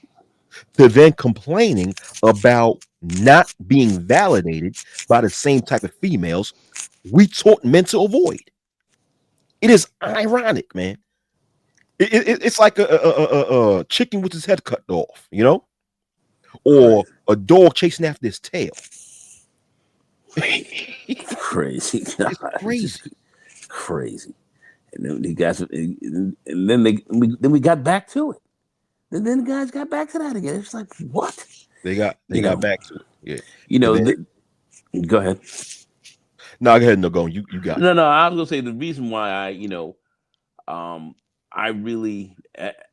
to then complaining about not being validated by the same type of females we taught men to avoid. It is ironic, man. It's like a chicken with his head cut off, or a dog chasing after his tail. Crazy. It's crazy. Crazy. And then the guys, and then we got back to it. And then the guys got back to that again. It's like, what? They got back to it. Yeah. Go ahead. No, go ahead. No, go on. You got it. No. I was gonna say the reason why I really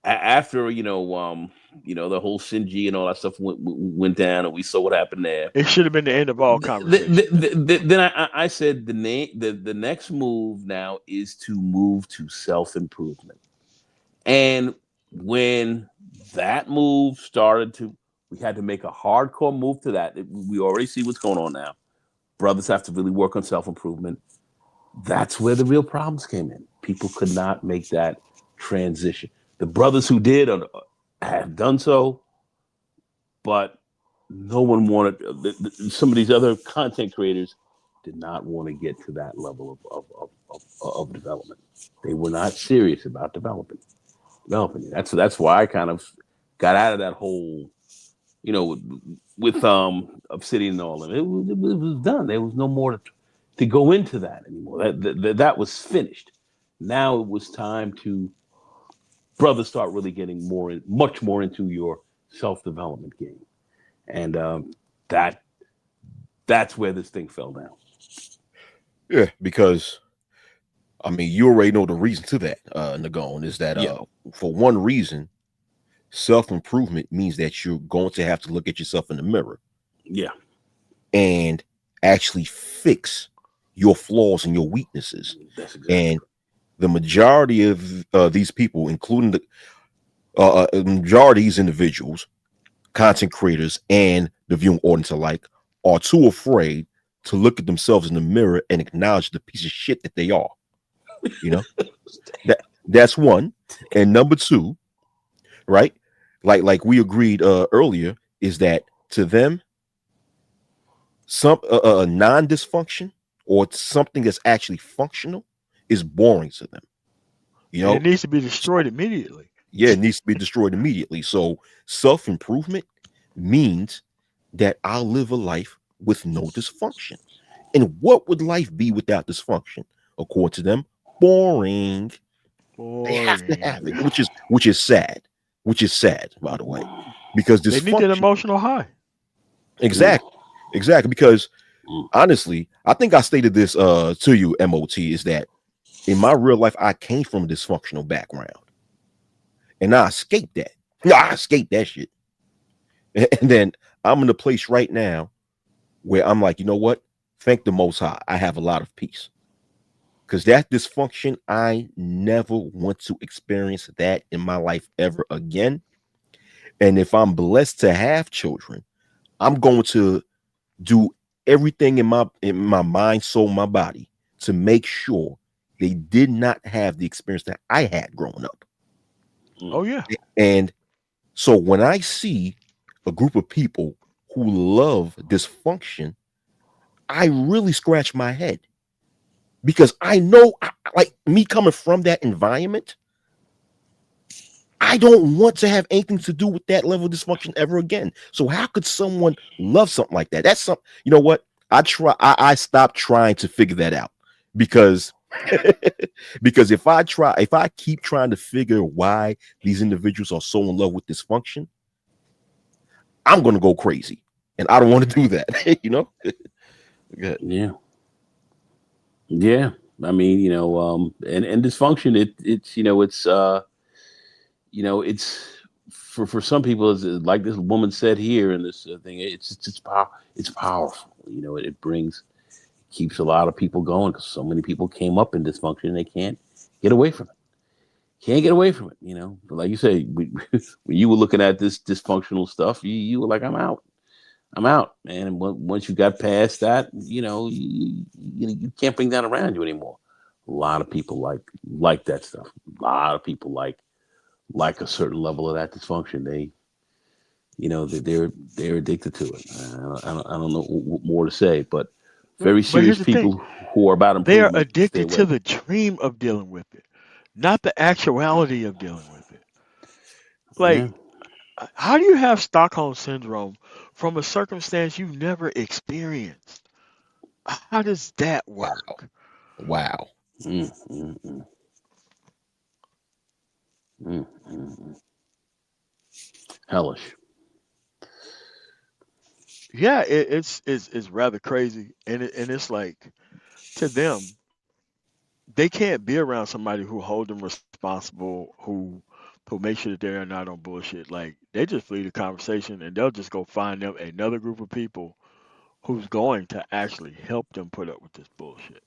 after the whole Shinji and all that stuff went down, and we saw what happened there. It should have been the end of all conversations. Then I said the next move now is to move to self-improvement, and when that move started we had to make a hardcore move to that. We already see what's going on now. Brothers have to really work on self-improvement. That's where the real problems came in. People could not make that transition. The brothers who did have done so, but no one wanted. Some of these other content creators did not want to get to that level of development. They were not serious about developing. That's why I kind of got out of that whole, with Obsidian and all of it. It was done. There was no more to go into that anymore. That was finished. Now it was time to brothers start really getting much more into your self-development game, and that's where this thing fell down. Yeah, because I mean, you already know the reason to that, Nagon, is that for one reason, self-improvement means that you're going to have to look at yourself in the mirror. Yeah. And actually fix your flaws and your weaknesses. That's exactly. And the majority of these people, including the majority of these individuals, content creators, and the viewing audience alike, are too afraid to look at themselves in the mirror and acknowledge the piece of shit that they are. That's one. And number two, right? Like we agreed earlier, is that to them, some non-dysfunction or something that's actually functional is boring to them. It needs to be destroyed immediately. Yeah, it needs to be destroyed immediately. So self-improvement means that I'll live a life with no dysfunction. And what would life be without dysfunction? According to them, boring. They have to have it, which is sad. Which is sad, by the way, because they need an emotional high. Exactly. Because honestly, I think I stated this to you, MOT, is that in my real life, I came from a dysfunctional background, and I escaped that. I escaped that shit, and then I'm in a place right now where I'm like, you know what? Thank the Most High, I have a lot of peace. Because that dysfunction, I never want to experience that in my life ever again. And if I'm blessed to have children, I'm going to do everything in my mind, soul, my body to make sure they did not have the experience that I had growing up. Oh, yeah. And so when I see a group of people who love dysfunction, I really scratch my head. because I know, like me coming from that environment, I don't want to have anything to do with that level of dysfunction ever again. So how could someone love something like that? That's something. You know what? I stopped trying to figure that out because because if I keep trying to figure why these individuals are so in love with dysfunction, I'm gonna go crazy, and I don't want to do that. You know. Good. Yeah, yeah. I mean, and dysfunction. It's it's for some people, it's like this woman said here in this thing. It's power. It's powerful. It brings keeps a lot of people going because so many people came up in dysfunction and they can't get away from it. Can't get away from it. But like you say, when you were looking at this dysfunctional stuff, you were like, I'm out. I'm out, man. And once you got past that, you can't bring that around you anymore. A lot of people like that stuff. A lot of people like a certain level of that dysfunction. They're addicted to it. I don't know what more to say, but very But serious here's the thing: people who are about they are improvement, stay addicted to away. the dream of dealing with it, not the actuality of dealing with it. Yeah, Like, how do you have Stockholm syndrome from a circumstance you never experienced? How does that Wow. work? Wow. mm, mm, mm, mm, mm, mm. Hellish. Yeah, it's rather crazy, and it's like to them, they can't be around somebody who hold them responsible, who make sure that they are not on bullshit. Like they just flee the conversation, and they'll just go find them another group of people who's going to actually help them put up with this bullshit.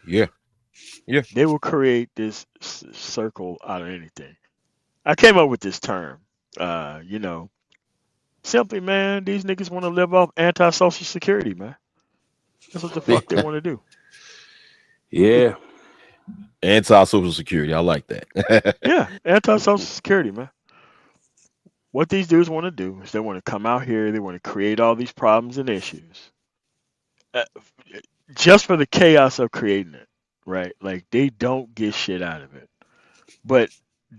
Yeah. Yeah. They will create this circle out of anything. I came up with this term. You know, simply, man, these niggas want to live off anti-social security, man. That's what the fuck they want to do. Yeah. Anti-social security. I like that. Yeah, anti-social security, man. What these dudes want to do is they want to come out here, they want to create all these problems and issues, uh, just for the chaos of creating it, right? Like they don't get shit out of it, but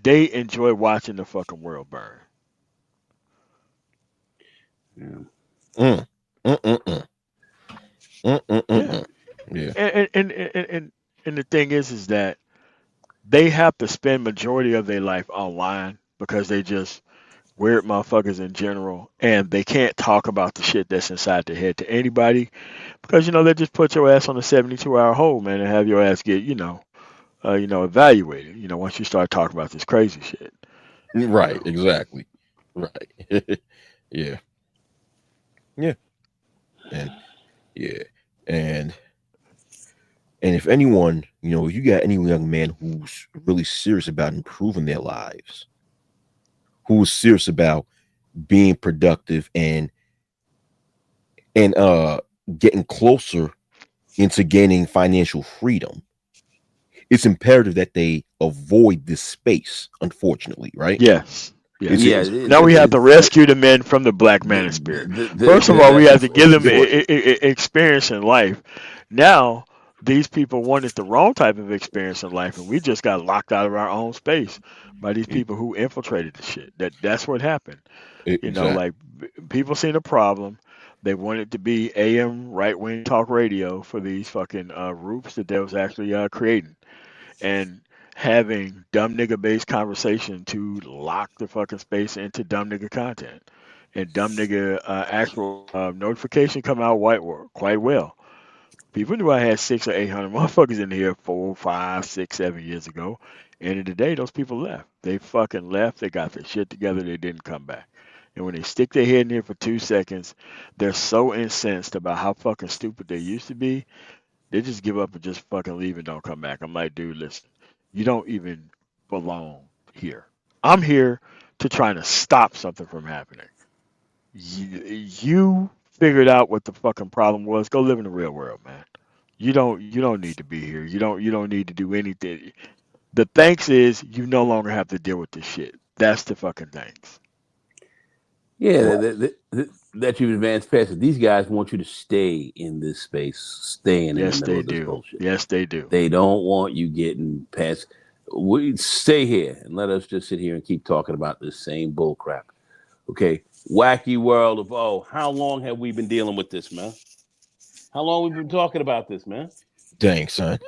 they enjoy watching the fucking world burn. Yeah. Mm. Mm-mm-mm. Yeah, Mm-mm-mm-mm. Yeah. and the thing is that they have to spend majority of their life online because they just weird motherfuckers in general, and they can't talk about the shit that's inside their head to anybody because they just put your ass on a 72-hour hold, man, and have your ass get evaluated. Once you start talking about this crazy shit, you Right. know. Exactly. Right. Yeah. Yeah. And yeah. And if anyone, you got any young man who's really serious about improving their lives, who's serious about being productive and getting closer into gaining financial freedom, it's imperative that they avoid this space, unfortunately, right? Yes, It's Yeah. yes. it's Now we have to rescue the men from the black man spirit. First of all, we That's have to give them important. experience in life. Now, these people wanted the wrong type of experience in life, and we just got locked out of our own space by these it, people who infiltrated the shit. That's what happened. exactly. Like people seen a problem. They wanted to be AM right wing talk radio for these fucking groups that they was actually creating, and having dumb nigga based conversation to lock the fucking space into dumb nigga content. And dumb nigga actual notification come out quite well. People knew I had 600 or 800 motherfuckers in here 4, 5, 6, 7 years ago. End of the day, those people left. They fucking left. They got their shit together. They didn't come back. And when they stick their head in here for 2 seconds, they're so incensed about how fucking stupid they used to be. They just give up and just fucking leave and don't come back. I'm like, dude, listen, you don't even belong here. I'm here to try to stop something from happening. You figured out what the fucking problem was. Go live in the real world, man. You don't need to be here. You don't need to do anything. The thanks is you no longer have to deal with this shit. That's the fucking thanks. Yeah. Right. that you've advanced past it. These guys want you to stay in this space, staying in the Yes, middle they of this do. bullshit. Yes, they do. They don't want you getting past. We stay here and let us just sit here and keep talking about this same bull crap. Okay, wacky world of how long have we been dealing with this, man? How long we been talking about this, man? Dang, son.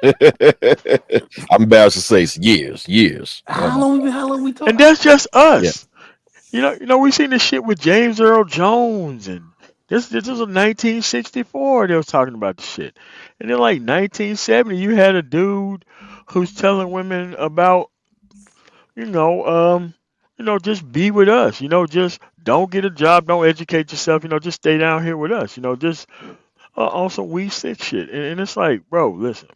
I'm embarrassed to say it's years, years. Oh How my long we God. been? How long we And talking? that's just Yeah. us. We seen this shit with James Earl Jones, and this was 1964. They was talking about the shit, and then like 1970, you had a dude who's telling women about you know just be with us. Just don't get a job, don't educate yourself. Just stay down here with us. Just on some we sick shit, and it's like, bro, listen.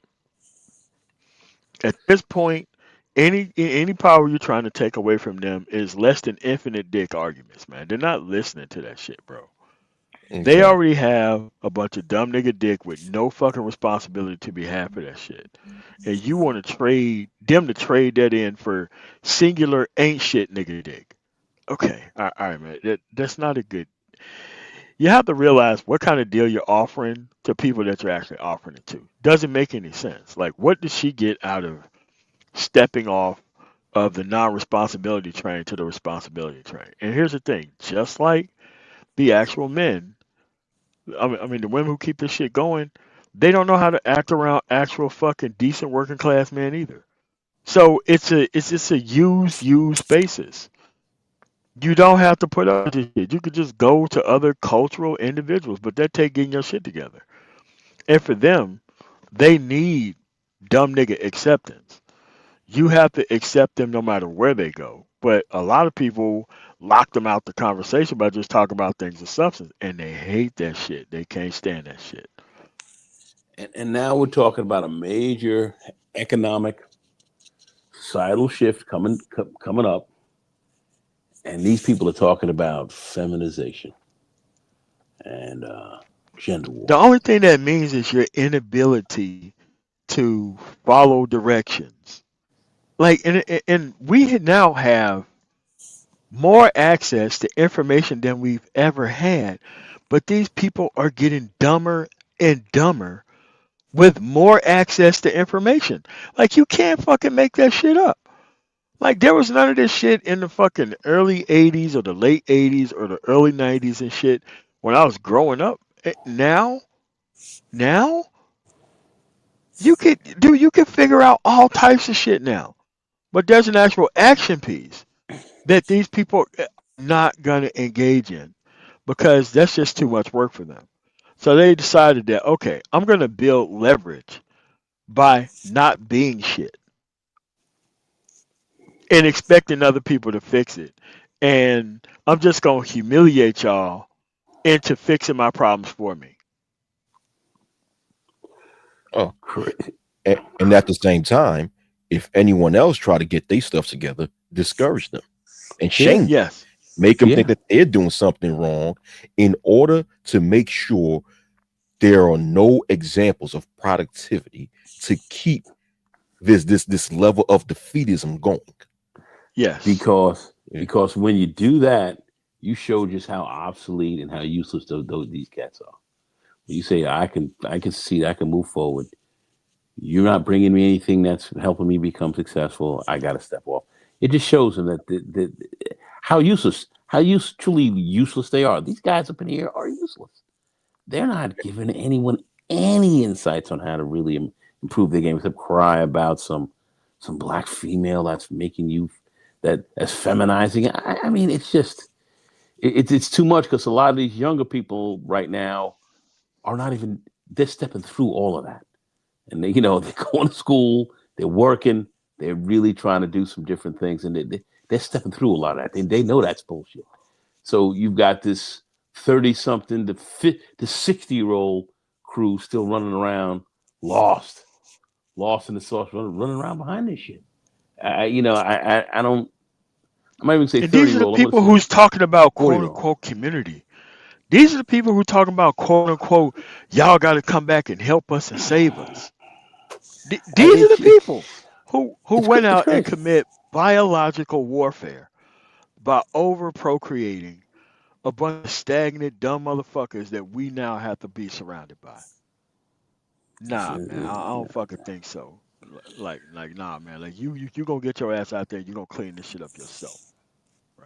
At this point, any power you're trying to take away from them is less than infinite dick arguments, man. They're not listening to that shit, bro. They Okay. already have a bunch of dumb nigga dick with no fucking responsibility to be half of that shit. And you want to trade them to trade that in for singular ain't shit nigga dick. Okay, all right, man. That's not a good. You have to realize what kind of deal you're offering to people that you're actually offering it to. Doesn't make any sense. Like, what does she get out of stepping off of the non-responsibility train to the responsibility train? And here's the thing: just like the actual men, I mean, the women who keep this shit going, they don't know how to act around actual fucking decent working class men either. So it's just a use basis. You don't have to put up with this shit. You could just go to other cultural individuals, but that take getting your shit together. And for them, they need dumb nigga acceptance. You have to accept them no matter where they go. But a lot of people lock them out the conversation by just talking about things of substance, and they hate that shit. They can't stand that shit. And now we're talking about a major economic societal shift coming up, and these people are talking about feminization and gender The war. only thing that means is your inability to follow directions. Like, and we now have more access to information than we've ever had, but these people are getting dumber and dumber with more access to information. Like, you can't fucking make that shit up. Like, there was none of this shit in the fucking early 80s or the late 80s or the early 90s and shit when I was growing up. Now, you can figure out all types of shit now. But there's an actual action piece that these people are not going to engage in because that's just too much work for them. So they decided that, okay, I'm going to build leverage by not being shit and expecting other people to fix it. And I'm just going to humiliate y'all into fixing my problems for me. Oh, Cra- and at the same time, if anyone else try to get their stuff together, discourage them and Yeah, shame them, Yes. make them think yeah. that they're doing something wrong, in order to make sure there are no examples of productivity to keep this level of defeatism going. Yes. Because Yeah. because when you do that, you show just how obsolete and how useless these cats are. You say I can see I can move forward. You're not bringing me anything that's helping me become successful. I got to step off. It just shows them that how useless, truly useless they are. These guys up in here are useless. They're not giving anyone any insights on how to really improve their game except cry about some black female that's making you that's feminizing. I mean, it's just it's too much because a lot of these younger people right now are not even they're stepping through all of that, and they're going to school, they're working, they're really trying to do some different things, and they're stepping through a lot of that. They know that's bullshit. So you've got this 30 something to 60-year-old crew still running around lost, lost in the sauce, running around behind this shit. I don't. I'm not even say And 30 these are year the old. I'm going to people say who's talking about 40 quote year old. unquote community. These are the people who talking about quote unquote, y'all got to come back and help us and save us. These are the It's people who went it's out and crazy. commit biological warfare by over procreating a bunch of stagnant, dumb motherfuckers that we now have to be surrounded by. Nah, man, I don't fucking think so. Nah, man. Like you gonna get your ass out there. You gonna clean this shit up yourself,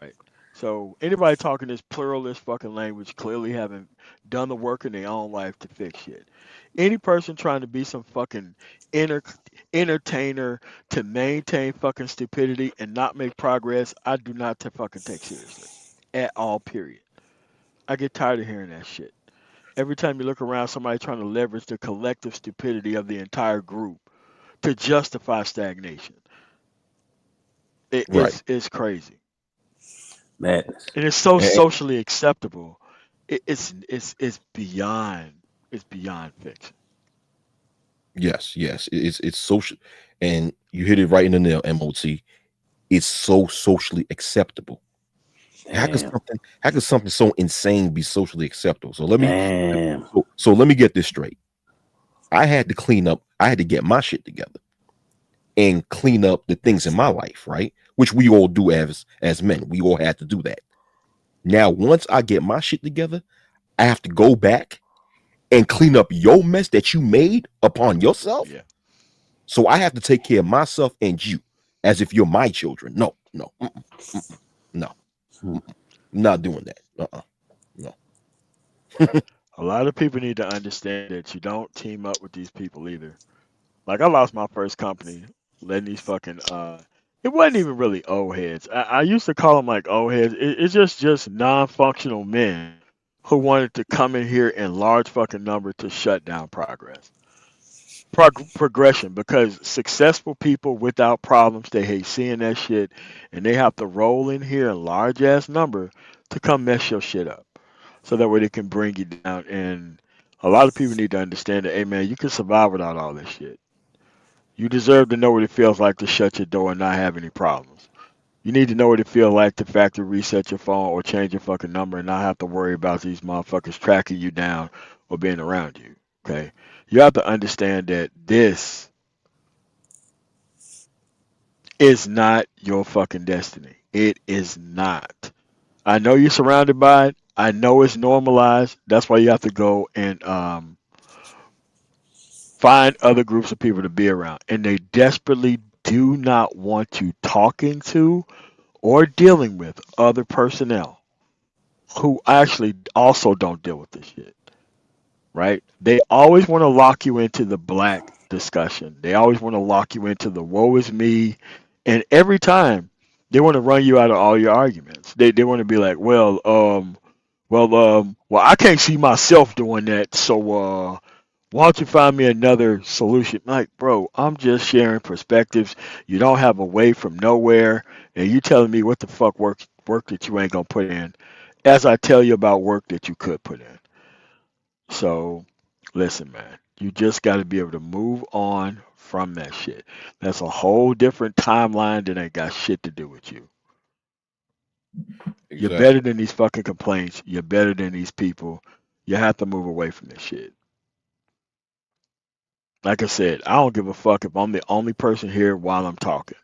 right? So anybody talking this pluralist fucking language clearly haven't done the work in their own life to fix shit. Any person trying to be some fucking enter- entertainer to maintain fucking stupidity and not make progress, I do not fucking take seriously at all. Period. I get tired of hearing that shit. Every time you look around, somebody trying to leverage the collective stupidity of the entire group to justify stagnation. Right. It's crazy, Madness. and it's so And, socially acceptable. It's beyond fiction. yes. It's social, and you hit it right in the nail. MOT. It's so socially acceptable. Damn. How could something so insane be socially acceptable? Damn. So let me get this straight. I had to clean up. I had to get my shit together and clean up the things in my life, right? Which we all do as men. We all had to do that. Now, once I get my shit together, I have to go back and clean up your mess that you made upon yourself. Yeah. So I have to take care of myself and you as if you're my children. No. Hmm. I'm not doing that. No. A lot of people need to understand that you don't team up with these people either. Like I lost my first company, letting these fucking it wasn't even really old heads. I used to call them like old heads. It's just non-functional men who wanted to come in here in large fucking number to shut down progression, because successful people without problems, they hate seeing that shit, and they have to roll in here in large ass number to come mess your shit up so that way they can bring you down. And a lot of people need to understand that, hey man, you can survive without all this shit. You deserve to know what it feels like to shut your door and not have any problems. You need to know what it feels like to factory reset your phone or change your fucking number and not have to worry about these motherfuckers tracking you down or being around you. Okay? You have to understand that this is not your fucking destiny. It is not. I know you're surrounded by it. I know it's normalized. That's why you have to go and find other groups of people to be around. And they desperately do not want you talking to or dealing with other personnel who actually also don't deal with this shit, right? They always want to lock you into the black discussion. They always want to lock you into the woe is me. And every time they want to run you out of all your arguments. They want to be like, well, I can't see myself doing that, so why don't you find me another solution? Like, bro, I'm just sharing perspectives. You don't have a way from nowhere, and you telling me what the fuck work that you ain't gonna put in, as I tell you about work that you could put in. So, listen, man, you just got to be able to move on from that shit. That's a whole different timeline that ain't got shit to do with you. You're better Exactly. than these fucking complaints. You're better than these people. You have to move away from this shit. Like I said, I don't give a fuck if I'm the only person here while I'm talking.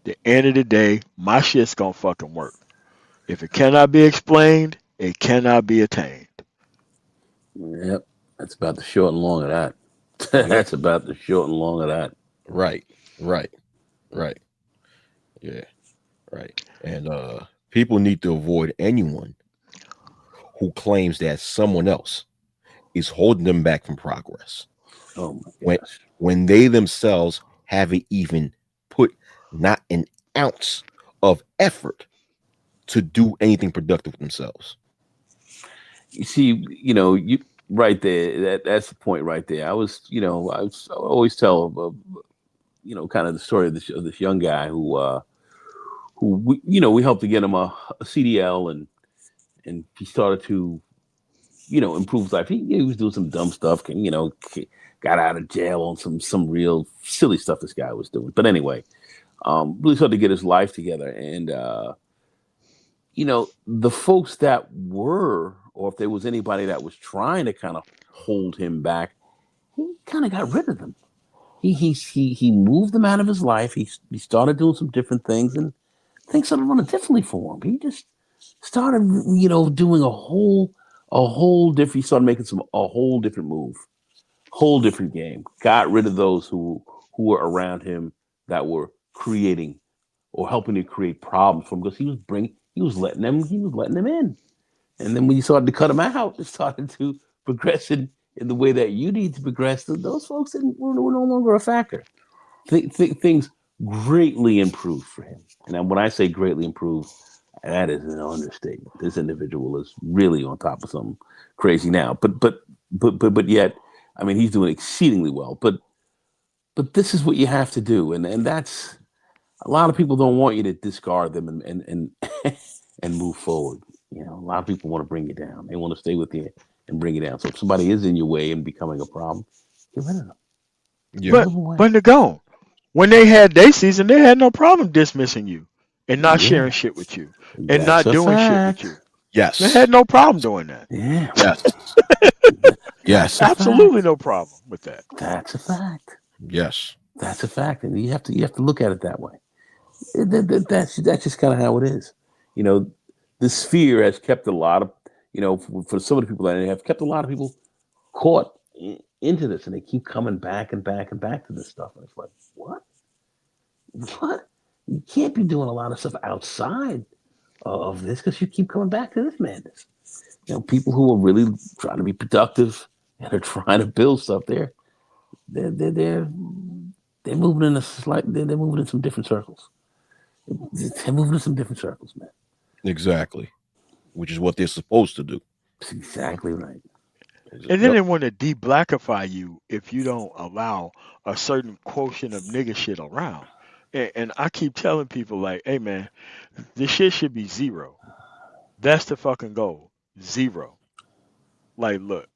The end of the day, my shit's gonna fucking work. If it cannot be explained, it cannot be attained. Yep. That's about the short and long of that. Yep. That's about the short and long of that. Right. Right. Right. Yeah. Right. And people need to avoid anyone who claims that someone else is holding them back from progress Oh my when gosh. they themselves haven't even put not an ounce of effort to do anything productive with themselves. You see, you right there. That's the point right there. I always tell, kind of the story of this young guy who we helped to get him a CDL, and he started to improve his life. He was doing some dumb stuff, got out of jail on some real silly stuff this guy was doing. But anyway, really started to get his life together, and the folks that were, or if there was anybody that was trying to kind of hold him back, he kind of got rid of them. He moved them out of his life. He started doing some different things, and things started running differently for him. He just started doing a whole different. He started making some a whole different move, whole different game. Got rid of those who were around him that were creating or helping to create problems for him because he was letting them in. And then when you started to cut them out, it started to progress in the way that you need to progress. Those folks were no longer a factor. Things greatly improved for him. And when I say greatly improved, that is an understatement. This individual is really on top of something crazy now. But yet, I mean, he's doing exceedingly well. But this is what you have to do, and that's a lot of people don't want you to discard them and and move forward. A lot of people want to bring you down. They want to stay with you and bring you down. So if somebody is in your way and becoming a problem, get rid of them. Yeah. Move But them away. they're gone. When they had their season, they had no problem dismissing you and not Yeah, sharing shit with you and that's not a doing shit with fact. you. They Yes. had no problem doing that. Yeah, Yes. that's Yes. a Absolutely fact. no problem with that. That's a fact. Yes. That's a fact, and you have to look at it that way. That's just kind of how it is. You know, this fear has kept a lot of for some of the people that have kept a lot of people caught into this, and they keep coming back and back and back to this stuff, and it's like what? What? You can't be doing a lot of stuff outside of this because you keep coming back to this madness. People who are really trying to be productive and are trying to build stuff they're they're they're, they're moving in a they're moving in some different circles. They're moving in some different circles, man. Exactly. Which is what they're supposed to do. That's exactly right. And then Yep. they want to de-blackify you if you don't allow a certain quotient of nigga shit around. And I keep telling people like, hey man, this shit should be zero. That's the fucking goal. Zero. Like, look,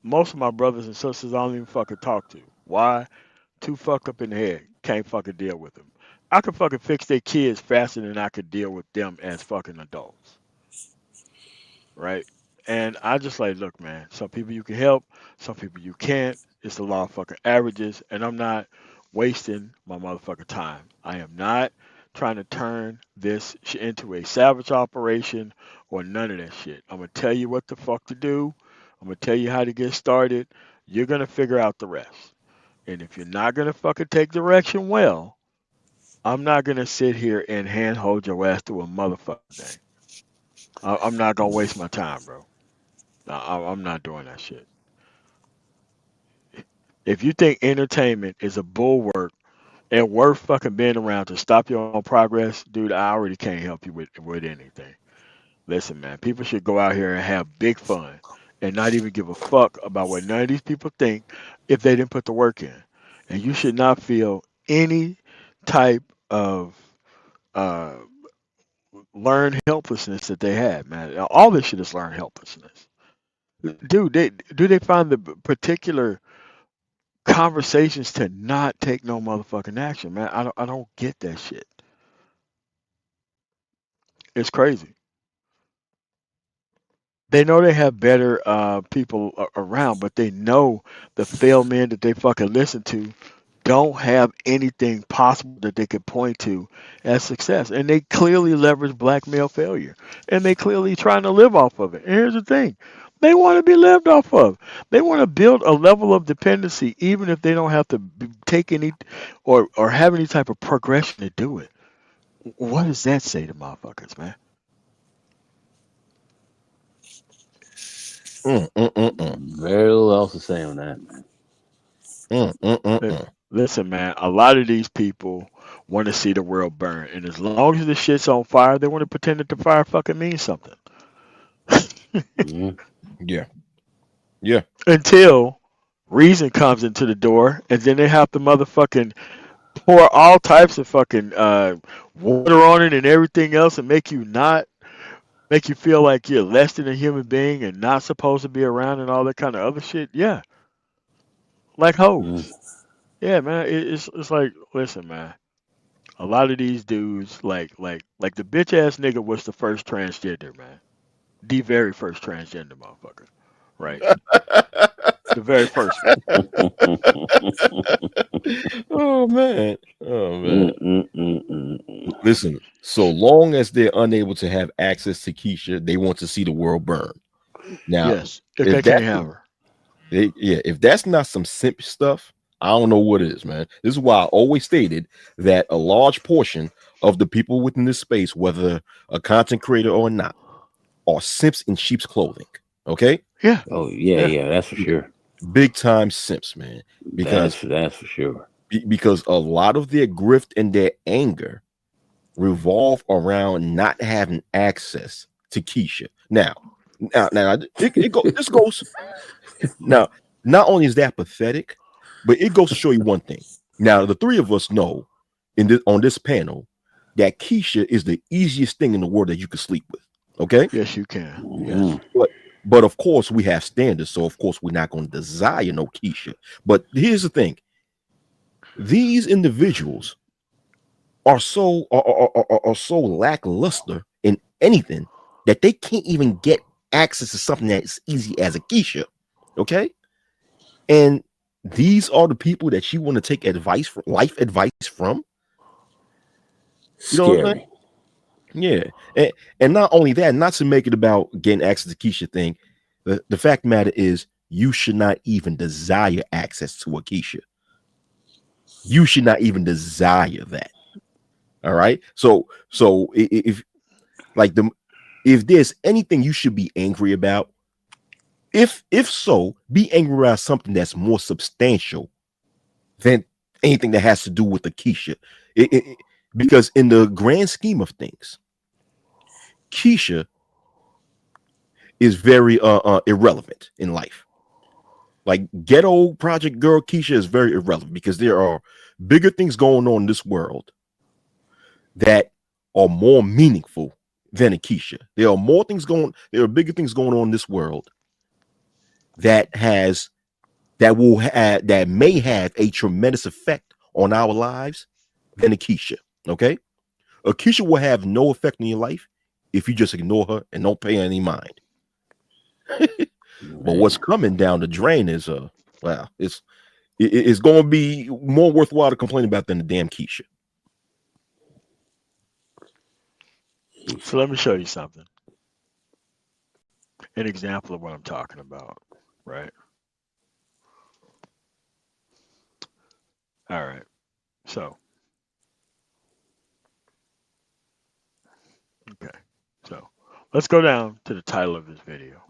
most of my brothers and sisters I don't even fucking talk to. Why? Too fucked up in the head. Can't fucking deal with them. I could fucking fix their kids faster than I could deal with them as fucking adults. Right? And I just like, look, man, some people you can help, some people you can't. It's the law of fucking averages, and I'm not wasting my motherfucking time. I am not trying to turn this into a savage operation or none of that shit. I'm gonna tell you what the fuck to do. I'm gonna tell you how to get started. You're gonna figure out the rest. And if you're not gonna fucking take direction well, I'm not gonna sit here and handhold your ass through a motherfucking thing. I'm not gonna waste my time, bro. I'm not doing that shit. If you think entertainment is a bulwark and worth fucking being around to stop your own progress, dude, I already can't help you with anything. Listen, man, people should go out here and have big fun and not even give a fuck about what none of these people think if they didn't put the work in. And you should not feel any type of uh, learned helplessness that they have, man. All this shit is learned helplessness. Dude, do they find the particular conversations to not take no motherfucking action, man? I don't get that shit. It's crazy. They know they have better people around, but they know the failed men that they fucking listen to don't have anything possible that they could point to as success. And they clearly leverage black male failure. And they clearly trying to live off of it. And here's the thing. They want to be lived off of. They want to build a level of dependency even if they don't have to take any or have any type of progression to do it. What does that say to motherfuckers, man? Mm. Very little else to say on that, man. Li- Mm. Listen, man, a lot of these people want to see the world burn. And as long as the shit's on fire, they want to pretend that the fire fucking means something. Yeah. Yeah. Yeah. Until reason comes into the door, and then they have to motherfucking pour all types of fucking water on it and everything else and make you feel like you're less than a human being and not supposed to be around and all that kind of other shit. Yeah. Like Yeah. hoes. Yeah, man. It's like, listen, man. A lot of these dudes, like the bitch ass nigga was the first transgender, man. The very first transgender motherfucker. Right. The very first one. Oh man. Oh man. Mm-mm-mm-mm. Listen, so long as they're unable to have access to Keisha, they want to see the world burn. Now, Yes, if if they can't that's have her. if that's not some simp stuff, I don't know what is, man. This is why I always stated that a large portion of the people within this space, whether a content creator or not, are simps in sheep's clothing. Okay, Yeah, Oh yeah, yeah. yeah, that's for sure. big time simps, man. Because That's for sure. because a lot of their grift and their anger revolve around not having access to Keisha. Now, this goes now. Not only is that pathetic, but it goes to show you one thing. Now, the three of us know on this panel that Keisha is the easiest thing in the world that you could sleep with. Okay, Yes, you can. Yes. Mm. but of course we have standards, so of course we're not going to desire no Keisha. But here's the thing: these individuals are so lackluster in anything that they can't even get access to something that's easy as a Keisha. Okay, and these are the people that you want to take advice from, life advice from. You know what I'm saying? Scary. Yeah, and not only that, not to make it about getting access to Keisha thing. The fact of the matter is, you should not even desire access to a Keisha. You should not even desire that. All right. So if like if there's anything you should be angry about, if so, be angry about something that's more substantial than anything that has to do with the Keisha. Because in the grand scheme of things, Keisha is very irrelevant in life. Like ghetto project girl Keisha is very irrelevant because there are bigger things going on in this world that are more meaningful than a Keisha. There are bigger things going on in this world that may have a tremendous effect on our lives than a Keisha. Okay? A Keisha will have no effect in your life if you just ignore her and don't pay any mind. But what's Man. coming down the drain is wow, it's going to be more worthwhile to complain about than the damn Keisha. So let me show you something. An example of what I'm talking about. Right. All right. So okay. So let's go down to the title of this video.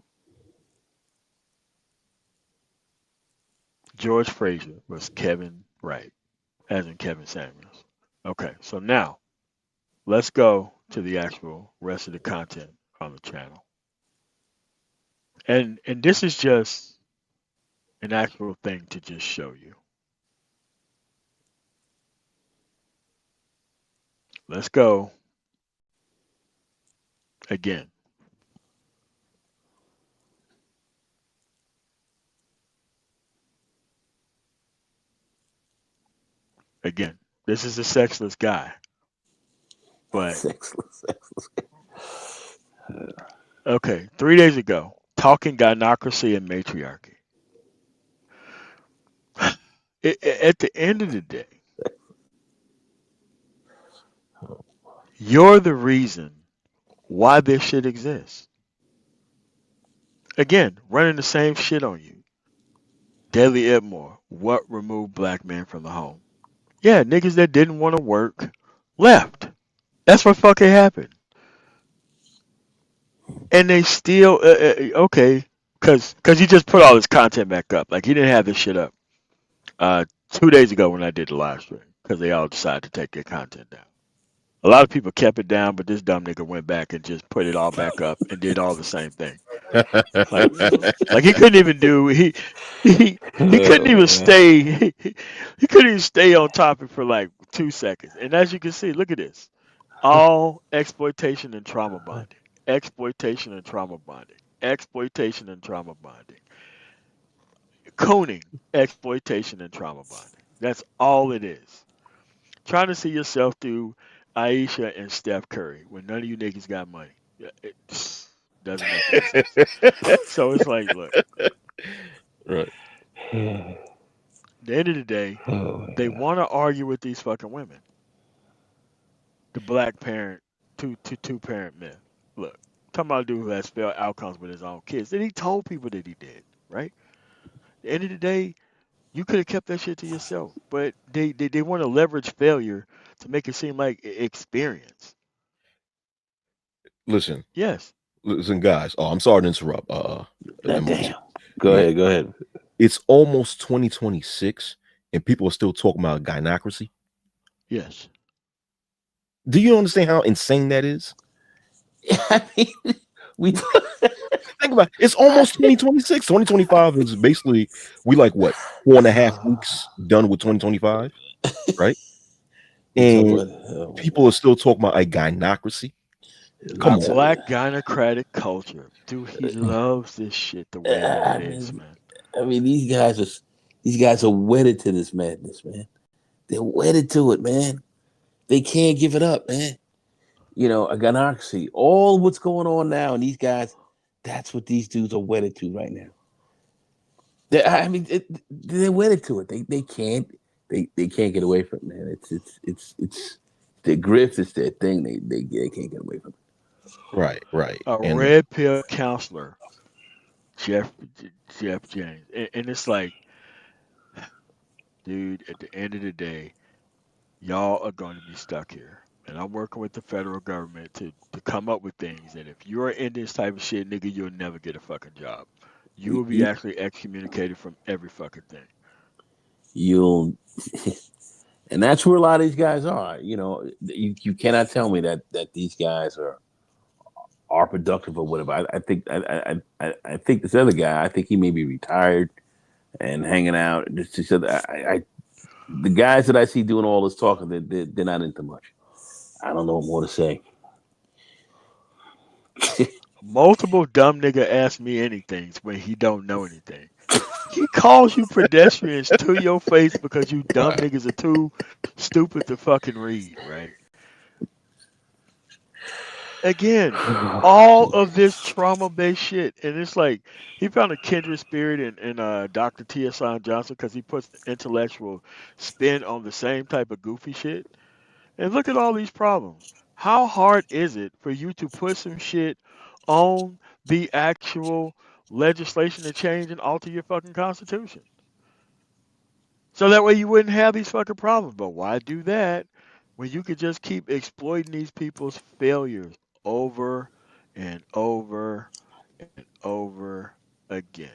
George Fraser was Kevin Wright, as in Kevin Samuels. Okay. So now let's go to the actual rest of the content on the channel. And this is just an actual thing to just show you. Let's go again. Again. This is a sexless guy, but Sexless. okay, 3 days ago, talking gynocracy and matriarchy. At the end of the day, you're the reason why this shit exists. Again, running the same shit on you. Daily Edmore, what removed black men from the home? Yeah, niggas that didn't want to work left. That's what fucking happened. And they still, okay, because he just put all his content back up. Like, he didn't have this shit up 2 days ago when I did the live stream because they all decided to take their content down. A lot of people kept it down, but this dumb nigga went back and just put it all back up and did all the same thing. Like, like he couldn't even do he couldn't Oh even man. stay he couldn't even stay on topic for like 2 seconds. And as you can see, look at this. All exploitation and trauma bonding. Exploitation and trauma bonding. Exploitation and trauma bonding. Cooning, exploitation and trauma bonding. That's all it is. Trying to see yourself through Aisha and Steph Curry when none of you niggas got money. It doesn't make any sense. So it's like, look, Right. At the end of the day, Oh, they yeah. want to argue with these fucking women. The black parent, two parent myth. Look, talking about a dude who has failed outcomes with his own kids. That he told people that he did, right? At the end of the day, you could have kept that shit to yourself. But they want to leverage failure to make it seem like experience. Listen, Yes. listen, guys. Oh, I'm sorry to interrupt. God MOT. damn. Go Yeah, ahead. Go ahead. it's almost 2026, and people are still talking about gynocracy. Yes. Do you understand how insane that is? I mean, we. Think about it. It's almost 2026. 2025 is basically we like what 4.5 weeks done with 2025, right? We talk And about. Oh my people are god. still talking about a gynocracy. A Come Let's. on. black gynocratic culture. Dude, he loves this shit the way that it I is, mean, man. these guys are wedded to this madness, man. They're wedded to it, man. They can't give it up, man. A gynocracy. All what's going on now, and these guys, that's what these dudes are wedded to right now. I mean, they're wedded to it. They can't they can't get away from it, man. It's their grift. It's their thing. They can't get away from Right, right. A And red pill counselor, Jeff Jeff James. And it's like, dude, at the end of the day, y'all are going to be stuck here. And I'm working with the federal government to come up with things that if you're in this type of shit, nigga, you'll never get a fucking job. You will be it. actually excommunicated from every fucking thing. You'll, and that's where a lot of these guys are. You cannot tell me that these guys are productive or whatever. I think this other guy. I think he may be retired and hanging out. Just the guys that I see doing all this talking, they're not into much. I don't know what more to say. Multiple dumb nigga ask me anything when he don't know anything. He calls you pedestrians to your face because you dumb right. niggas are too stupid to fucking read, right? Again, all of this trauma based shit. And it's like he found a kindred spirit in Dr. T.S. Johnson because he puts the intellectual spin on the same type of goofy shit. And look at all these problems. How hard is it for you to put some shit on the actual legislation to change and alter your fucking constitution? So that way you wouldn't have these fucking problems. But why do that when you could just keep exploiting these people's failures over and over and over again?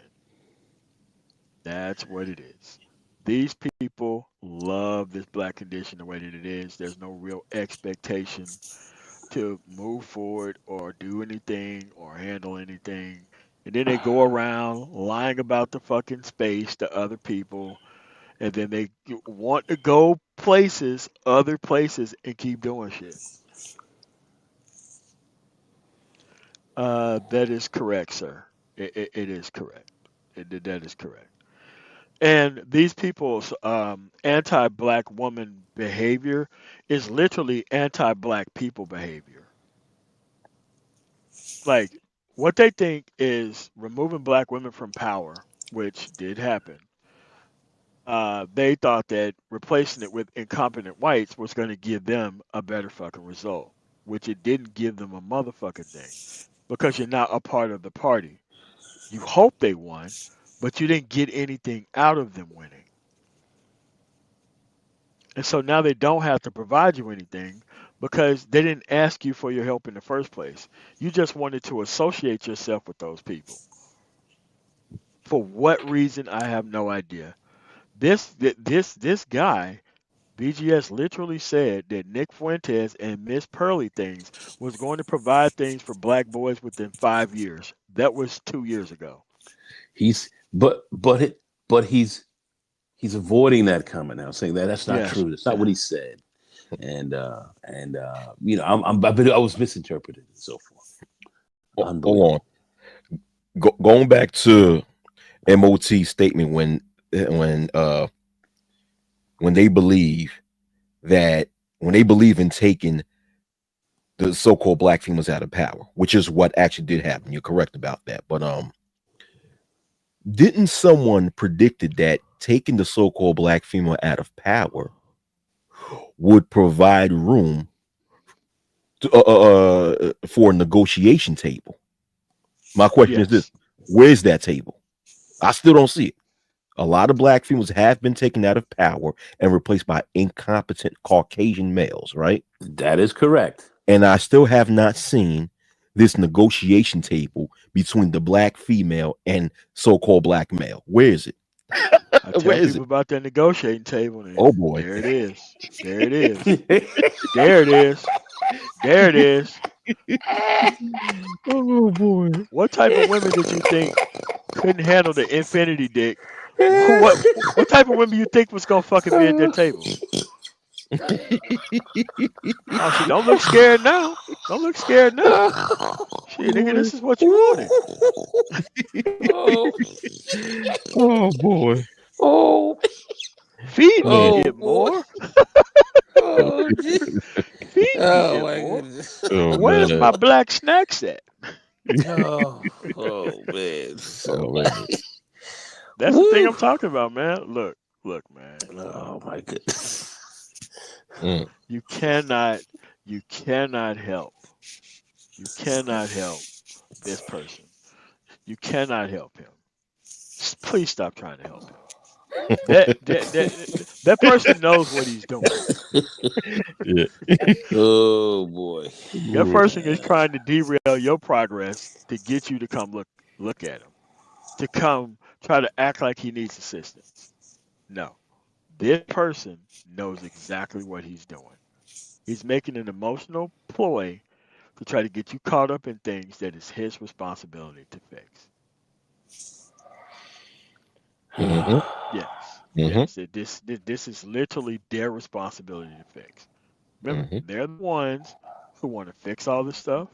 That's what it is. These people love this black condition the way that it is. There's no real expectation to move forward or do anything or handle anything. And then they go around lying about the fucking space to other people. And then they want to go places, other places, and keep doing shit. That is correct, sir. It is correct. That is correct. And these people's anti-black woman behavior is literally anti-black people behavior. Like what they think is removing black women from power, which did happen. They thought that replacing it with incompetent whites was going to give them a better fucking result, which it didn't give them a motherfucking thing because you're not a part of the party. You hope they won, but you didn't get anything out of them winning. And so now they don't have to provide you anything because they didn't ask you for your help in the first place. You just wanted to associate yourself with those people. For what reason, I have no idea. This guy, BGS literally said that Nick Fuentes and Miss Pearly things was going to provide things for black boys within 5 years. That was 2 years ago. He's but he's avoiding that comment now, saying that that's not Yes. true. That's not what Yeah. he said. I was misinterpreted and so forth. Hold Unbelievable. on. Going back to MOT's statement when they believe that when they believe in taking the so-called black females out of power, which is what actually did happen. You're correct about that. But Didn't someone predicted that taking the so-called black female out of power would provide room for a negotiation table? My question is this: Yes. where's that table? I still don't see it. A lot of black females have been taken out of power and replaced by incompetent Caucasian males, right? That is correct. And I still have not seen this negotiation table between the black female and so-called black male. Where is it? I Where tell is people it? about that negotiating table, and Oh boy. there it is. There it is. There it is. There it is. Oh boy. What type of women did you think couldn't handle the infinity dick? What type of women you think was gonna fucking be at that table? Oh shit! Don't look scared now. Don't look scared now. Shit, nigga, Boy. this is what you wanted. Oh, Oh boy. oh, Feed me Man. oh, it boy. more. Oh, gee. Feed me Oh, it my more. goodness. Oh Where's man. my black snacks at? Oh, oh, man. Oh So, man. That's the thing woo. I'm talking about, man. Look, man. Oh, my goodness. Mm. You cannot, you cannot help. You cannot help this person. You cannot help him. Please stop trying to help him. That person knows what he's doing. Yeah. Oh, boy. That Boy. person is trying to derail your progress to get you to come look at him, to come try to act like he needs assistance. No, this person knows exactly what he's doing. He's making an emotional ploy to try to get you caught up in things that is his responsibility to fix. Mhm. Yes, Mhm. yes. This is literally their responsibility to fix. Remember, Mhm. they're the ones who want to fix all this stuff,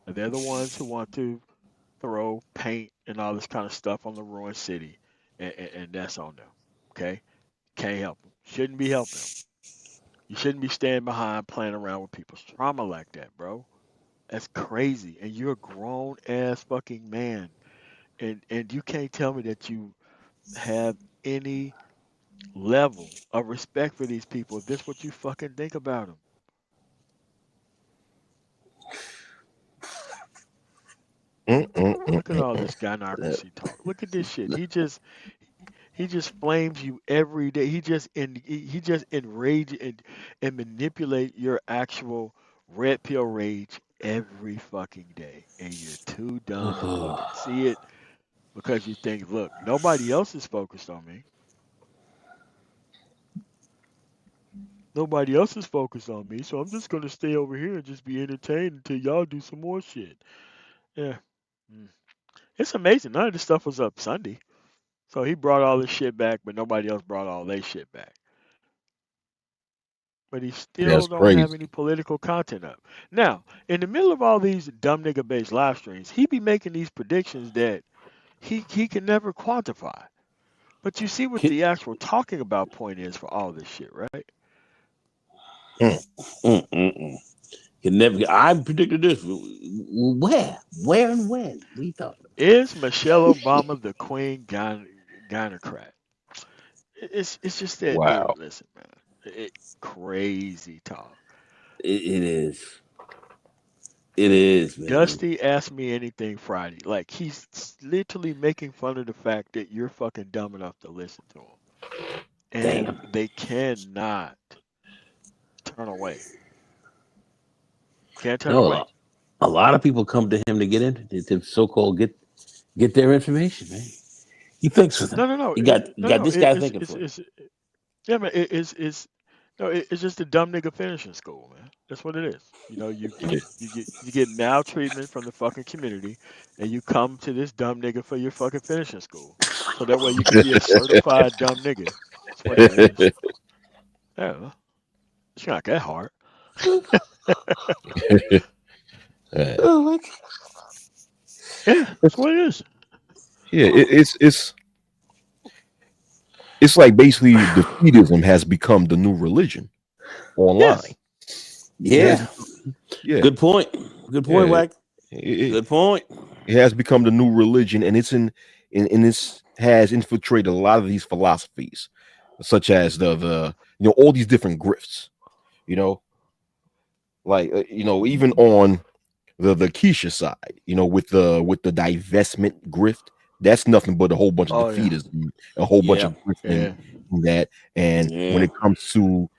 and they're the ones who want to throw paint and all this kind of stuff on the ruined city, and that's on them. Okay, can't help them. Shouldn't be helping them. You shouldn't be standing behind playing around with people's trauma like that, bro. That's crazy. And you're a grown ass fucking man, and you can't tell me that you have any level of respect for these people if this what you fucking think about them. Mm, mm, mm, Look at mm, all mm. this gynocracy talk. Look at this shit. He just flames you every day. He just enrage and manipulate your actual red pill rage every fucking day. And you're too dumb to look and see it because you think, look, nobody else is focused on me. Nobody else is focused on me, so I'm just gonna stay over here and just be entertained until y'all do some more shit. Yeah. Mm. It's amazing. None of this stuff was up Sunday. So he brought all this shit back, but nobody else brought all their shit back. But he still That's don't have crazy. any political content up. Now, in the middle of all these dumb nigga based live streams, he be making these predictions that he can never quantify. But you see what Can, the actual talking about point is for all this shit, right? Mm. can never. I predicted this. Where, and when? We thought. Is Michelle Obama the queen gynocrat? It's just that Wow. listen, man, crazy talk. It is. It is, man. Dusty asked me anything Friday. Like he's literally making fun of the fact that you're fucking dumb enough to listen to him, and Damn. they cannot turn away. Can't turn No, away. a lot of people come to him to get in, to so-called get their information, man. He thinks for them. No, no, no, You no, got no. this guy thinking for them. Yeah, man. It's no. It's just a dumb nigga finishing school, man. That's what it is. You know, you get maltreatment from the fucking community, and you come to this dumb nigga for your fucking finishing school, so that way you can be a certified dumb nigga. That's what it is. Yeah, it's not that hard. Uh, Oh my God. Yeah, that's what it is. yeah, it's like basically defeatism has become the new religion online. Yes. It has, Yeah. yeah, Good point. Good point, yeah. Wack. It, Good point. it has become the new religion, and and this has infiltrated a lot of these philosophies, such as the all these different grifts. You know, like even on the Keisha side, with the divestment grift, that's nothing but a whole bunch of Oh yeah, defeaters and a whole bunch Yeah. of grifting yeah. from that. And Yeah. when it comes to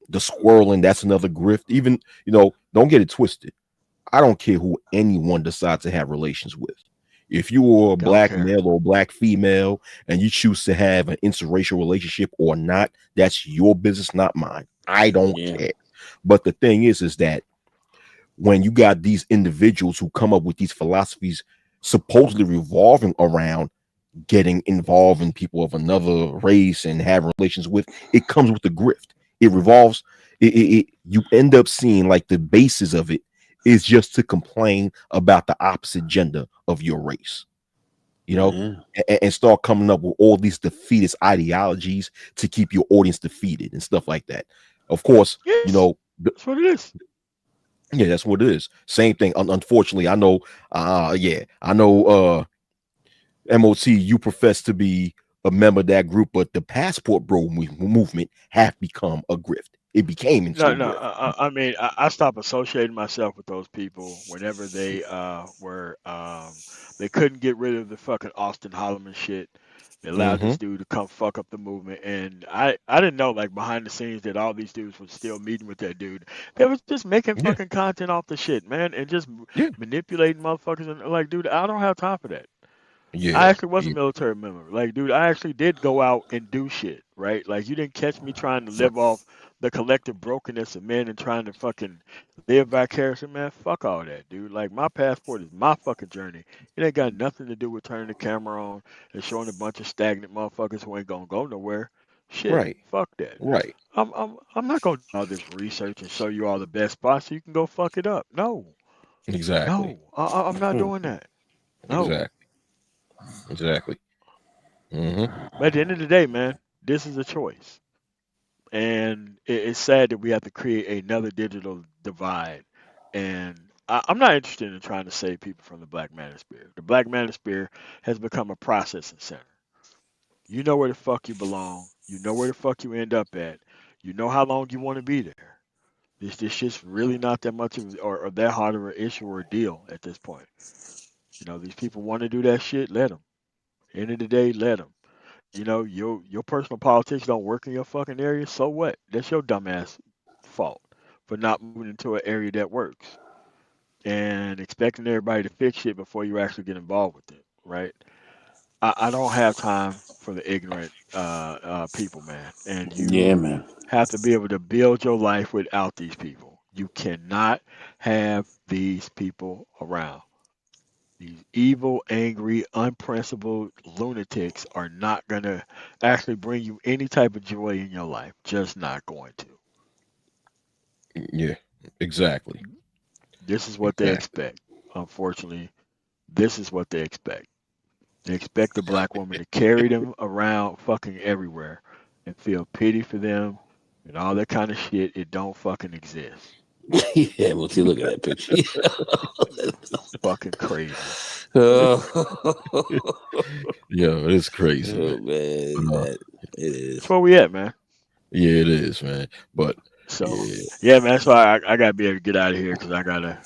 the swirling, that's another grift. Even don't get it twisted. I don't care who anyone decides to have relations with. If you are a Don't black care. male or a black female and you choose to have an interracial relationship or not, that's your business, not mine. I don't Yeah. care. But the thing is that when you got these individuals who come up with these philosophies supposedly revolving around getting involved in people of another race and having relations with, it comes with the grift. It revolves. You end up seeing like the basis of it is just to complain about the opposite gender of your race, Yeah. and start coming up with all these defeatist ideologies to keep your audience defeated and stuff like that. Of course, Yes, that's what it is. yeah, that's what it is. Same thing. Unfortunately, I know. Yeah, I know. MOT, you profess to be a member of that group, but the passport bro movement have become a grift. It became into No, a no. grift. I mean, I stopped associating myself with those people whenever they were they couldn't get rid of the fucking Austin Holloman shit. They allowed Mm-hmm. this dude to come fuck up the movement, and I didn't know like behind the scenes that all these dudes were still meeting with that dude. They was just making Yeah, fucking content off the shit, man, and just yeah, manipulating motherfuckers. And like, dude, I don't have time for that. I yeah, actually was a military member. Like, dude, I actually did go out and do shit, right? Like, you didn't catch me trying to right, live off the collective brokenness of men and trying to fucking live vicariously, man. Fuck all that, dude. Like, my passport is my fucking journey. It ain't got nothing to do with turning the camera on and showing a bunch of stagnant motherfuckers who ain't gonna go nowhere. Shit, right, fuck that. right. I'm not gonna do all this research and show you all the best spots so you can go fuck it up. No, Exactly, no, I'm not doing that. No. exactly, exactly. Mm-hmm. But at the end of the day, man, this is a choice. And it's sad that we have to create another digital divide. And I'm not interested in trying to save people from the Black Manosphere. The Black Manosphere has become a processing center. You know where the fuck you belong. You know where the fuck you end up at. You know how long you want to be there. This shit's really not that much of or that hard of an issue or a deal at this point. These people want to do that shit. Let them. End of the day, let them. Your personal politics don't work in your fucking area. So what? That's your dumbass fault for not moving into an area that works and expecting everybody to fix shit before you actually get involved with it, right? I don't have time for the ignorant people, man. And Yeah, you man. have to be able to build your life without these people. You cannot have these people around. These evil, angry, unprincipled lunatics are not going to actually bring you any type of joy in your life. Just not going to. Yeah, exactly, This is what they exactly. expect. Unfortunately, this is what they expect. They expect the black woman to carry them around fucking everywhere and feel pity for them and all that kind of shit. It don't fucking exist. Yeah, well, see, look at that picture. Fucking crazy. Oh, Yeah, it's crazy, man. oh man, Uh, that it That's is. where we at, man. yeah, it is, man. But So, yeah, yeah, man. That's why I got to be able to get out of here because I got to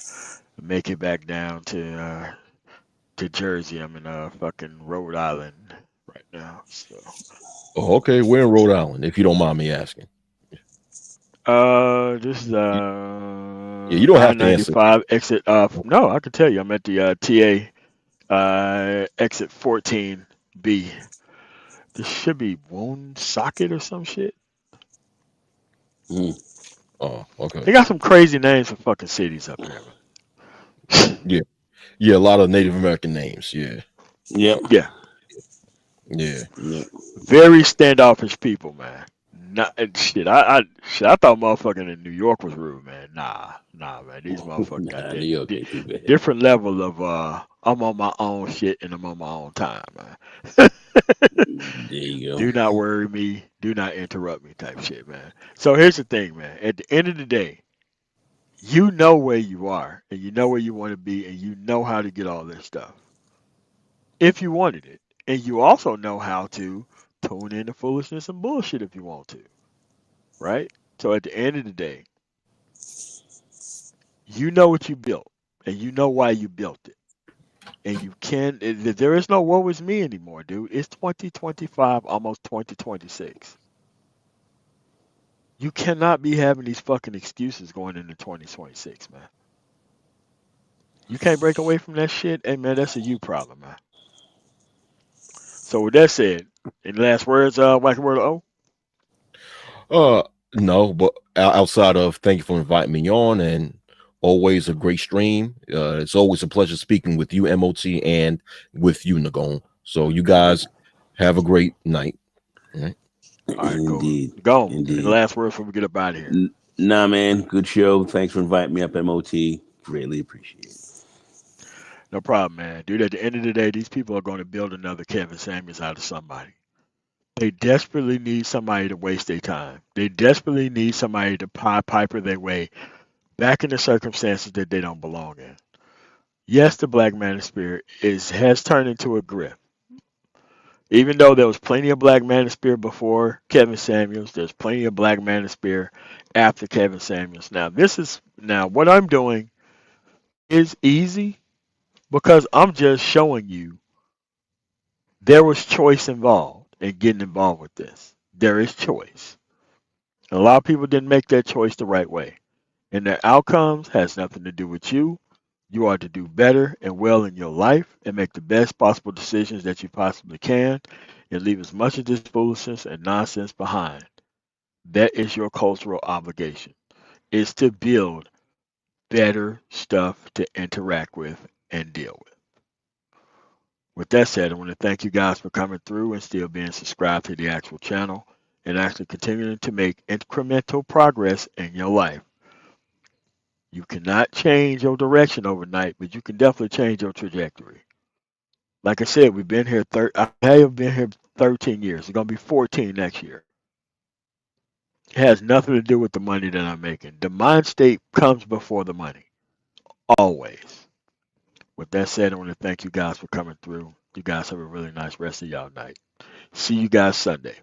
make it back down to Jersey. I'm in fucking Rhode Island right now. So oh, okay, we're in Rhode Island, if you don't mind me asking. this is Yeah, you don't have to answer. 995 exit. No, I can tell you, I'm at the TA exit 14B. This should be Woonsocket or some shit. Mm. Oh, okay. They got some crazy names for fucking cities up here, man. Yeah, yeah, a lot of Native American names. Yeah, Yep. Yeah, yeah. Yep. very standoffish people, man. Not shit. I thought motherfucking in New York was rude, man. Nah, man. These motherfuckers got Nah, New that York ain't too bad. different level of I'm on my own shit and I'm on my own time, man. There you go. Do not worry me. Do not interrupt me, type shit, man. So here's the thing, man. At the end of the day, you know where you are and you know where you want to be and you know how to get all this stuff. if you wanted it. And you also know how to tune in the foolishness and bullshit if you want to, right? So at the end of the day, you know what you built and you know why you built it. And you can, there is no woe is me anymore, dude. It's 2025, almost 2026. You cannot be having these fucking excuses going into 2026, man. You can't break away from that shit. Hey, man, that's a you problem, man. So with that said, any last words, Wacky Word O? Uh, no, but outside of thank you for inviting me on, and always a great stream. It's always a pleasure speaking with you, MOT, and with you, Nagone. So you guys have a great night. All right. All right, cool. Indeed. Go. Any Indeed. last words before we get up out of here? Nah, man. Good show. Thanks for inviting me up, MOT. Greatly appreciate it. No problem, man. Dude, at the end of the day, these people are going to build another Kevin Samuels out of somebody. They desperately need somebody to waste their time. They desperately need somebody to piper their way back into circumstances that they don't belong in. Yes, the Black Man Spirit has turned into a grift. Even though there was plenty of Black Man Spirit before Kevin Samuels, there's plenty of Black Man Spirit after Kevin Samuels. Now what I'm doing is easy because I'm just showing you there was choice involved in getting involved with this. There is choice. And a lot of people didn't make that choice the right way. And their outcomes has nothing to do with you. You are to do better and well in your life and make the best possible decisions that you possibly can and leave as much of this foolishness and nonsense behind. That is your cultural obligation. Is to build better stuff to interact with and deal with. With that said, I want to thank you guys for coming through and still being subscribed to the actual channel and actually continuing to make incremental progress in your life. You cannot change your direction overnight, but you can definitely change your trajectory. Like I said, I have been here 13 years. It's going to be 14 next year. It has nothing to do with the money that I'm making. The mind state comes before the money, always. With that said, I want to thank you guys for coming through. You guys have a really nice rest of y'all night. See you guys Sunday.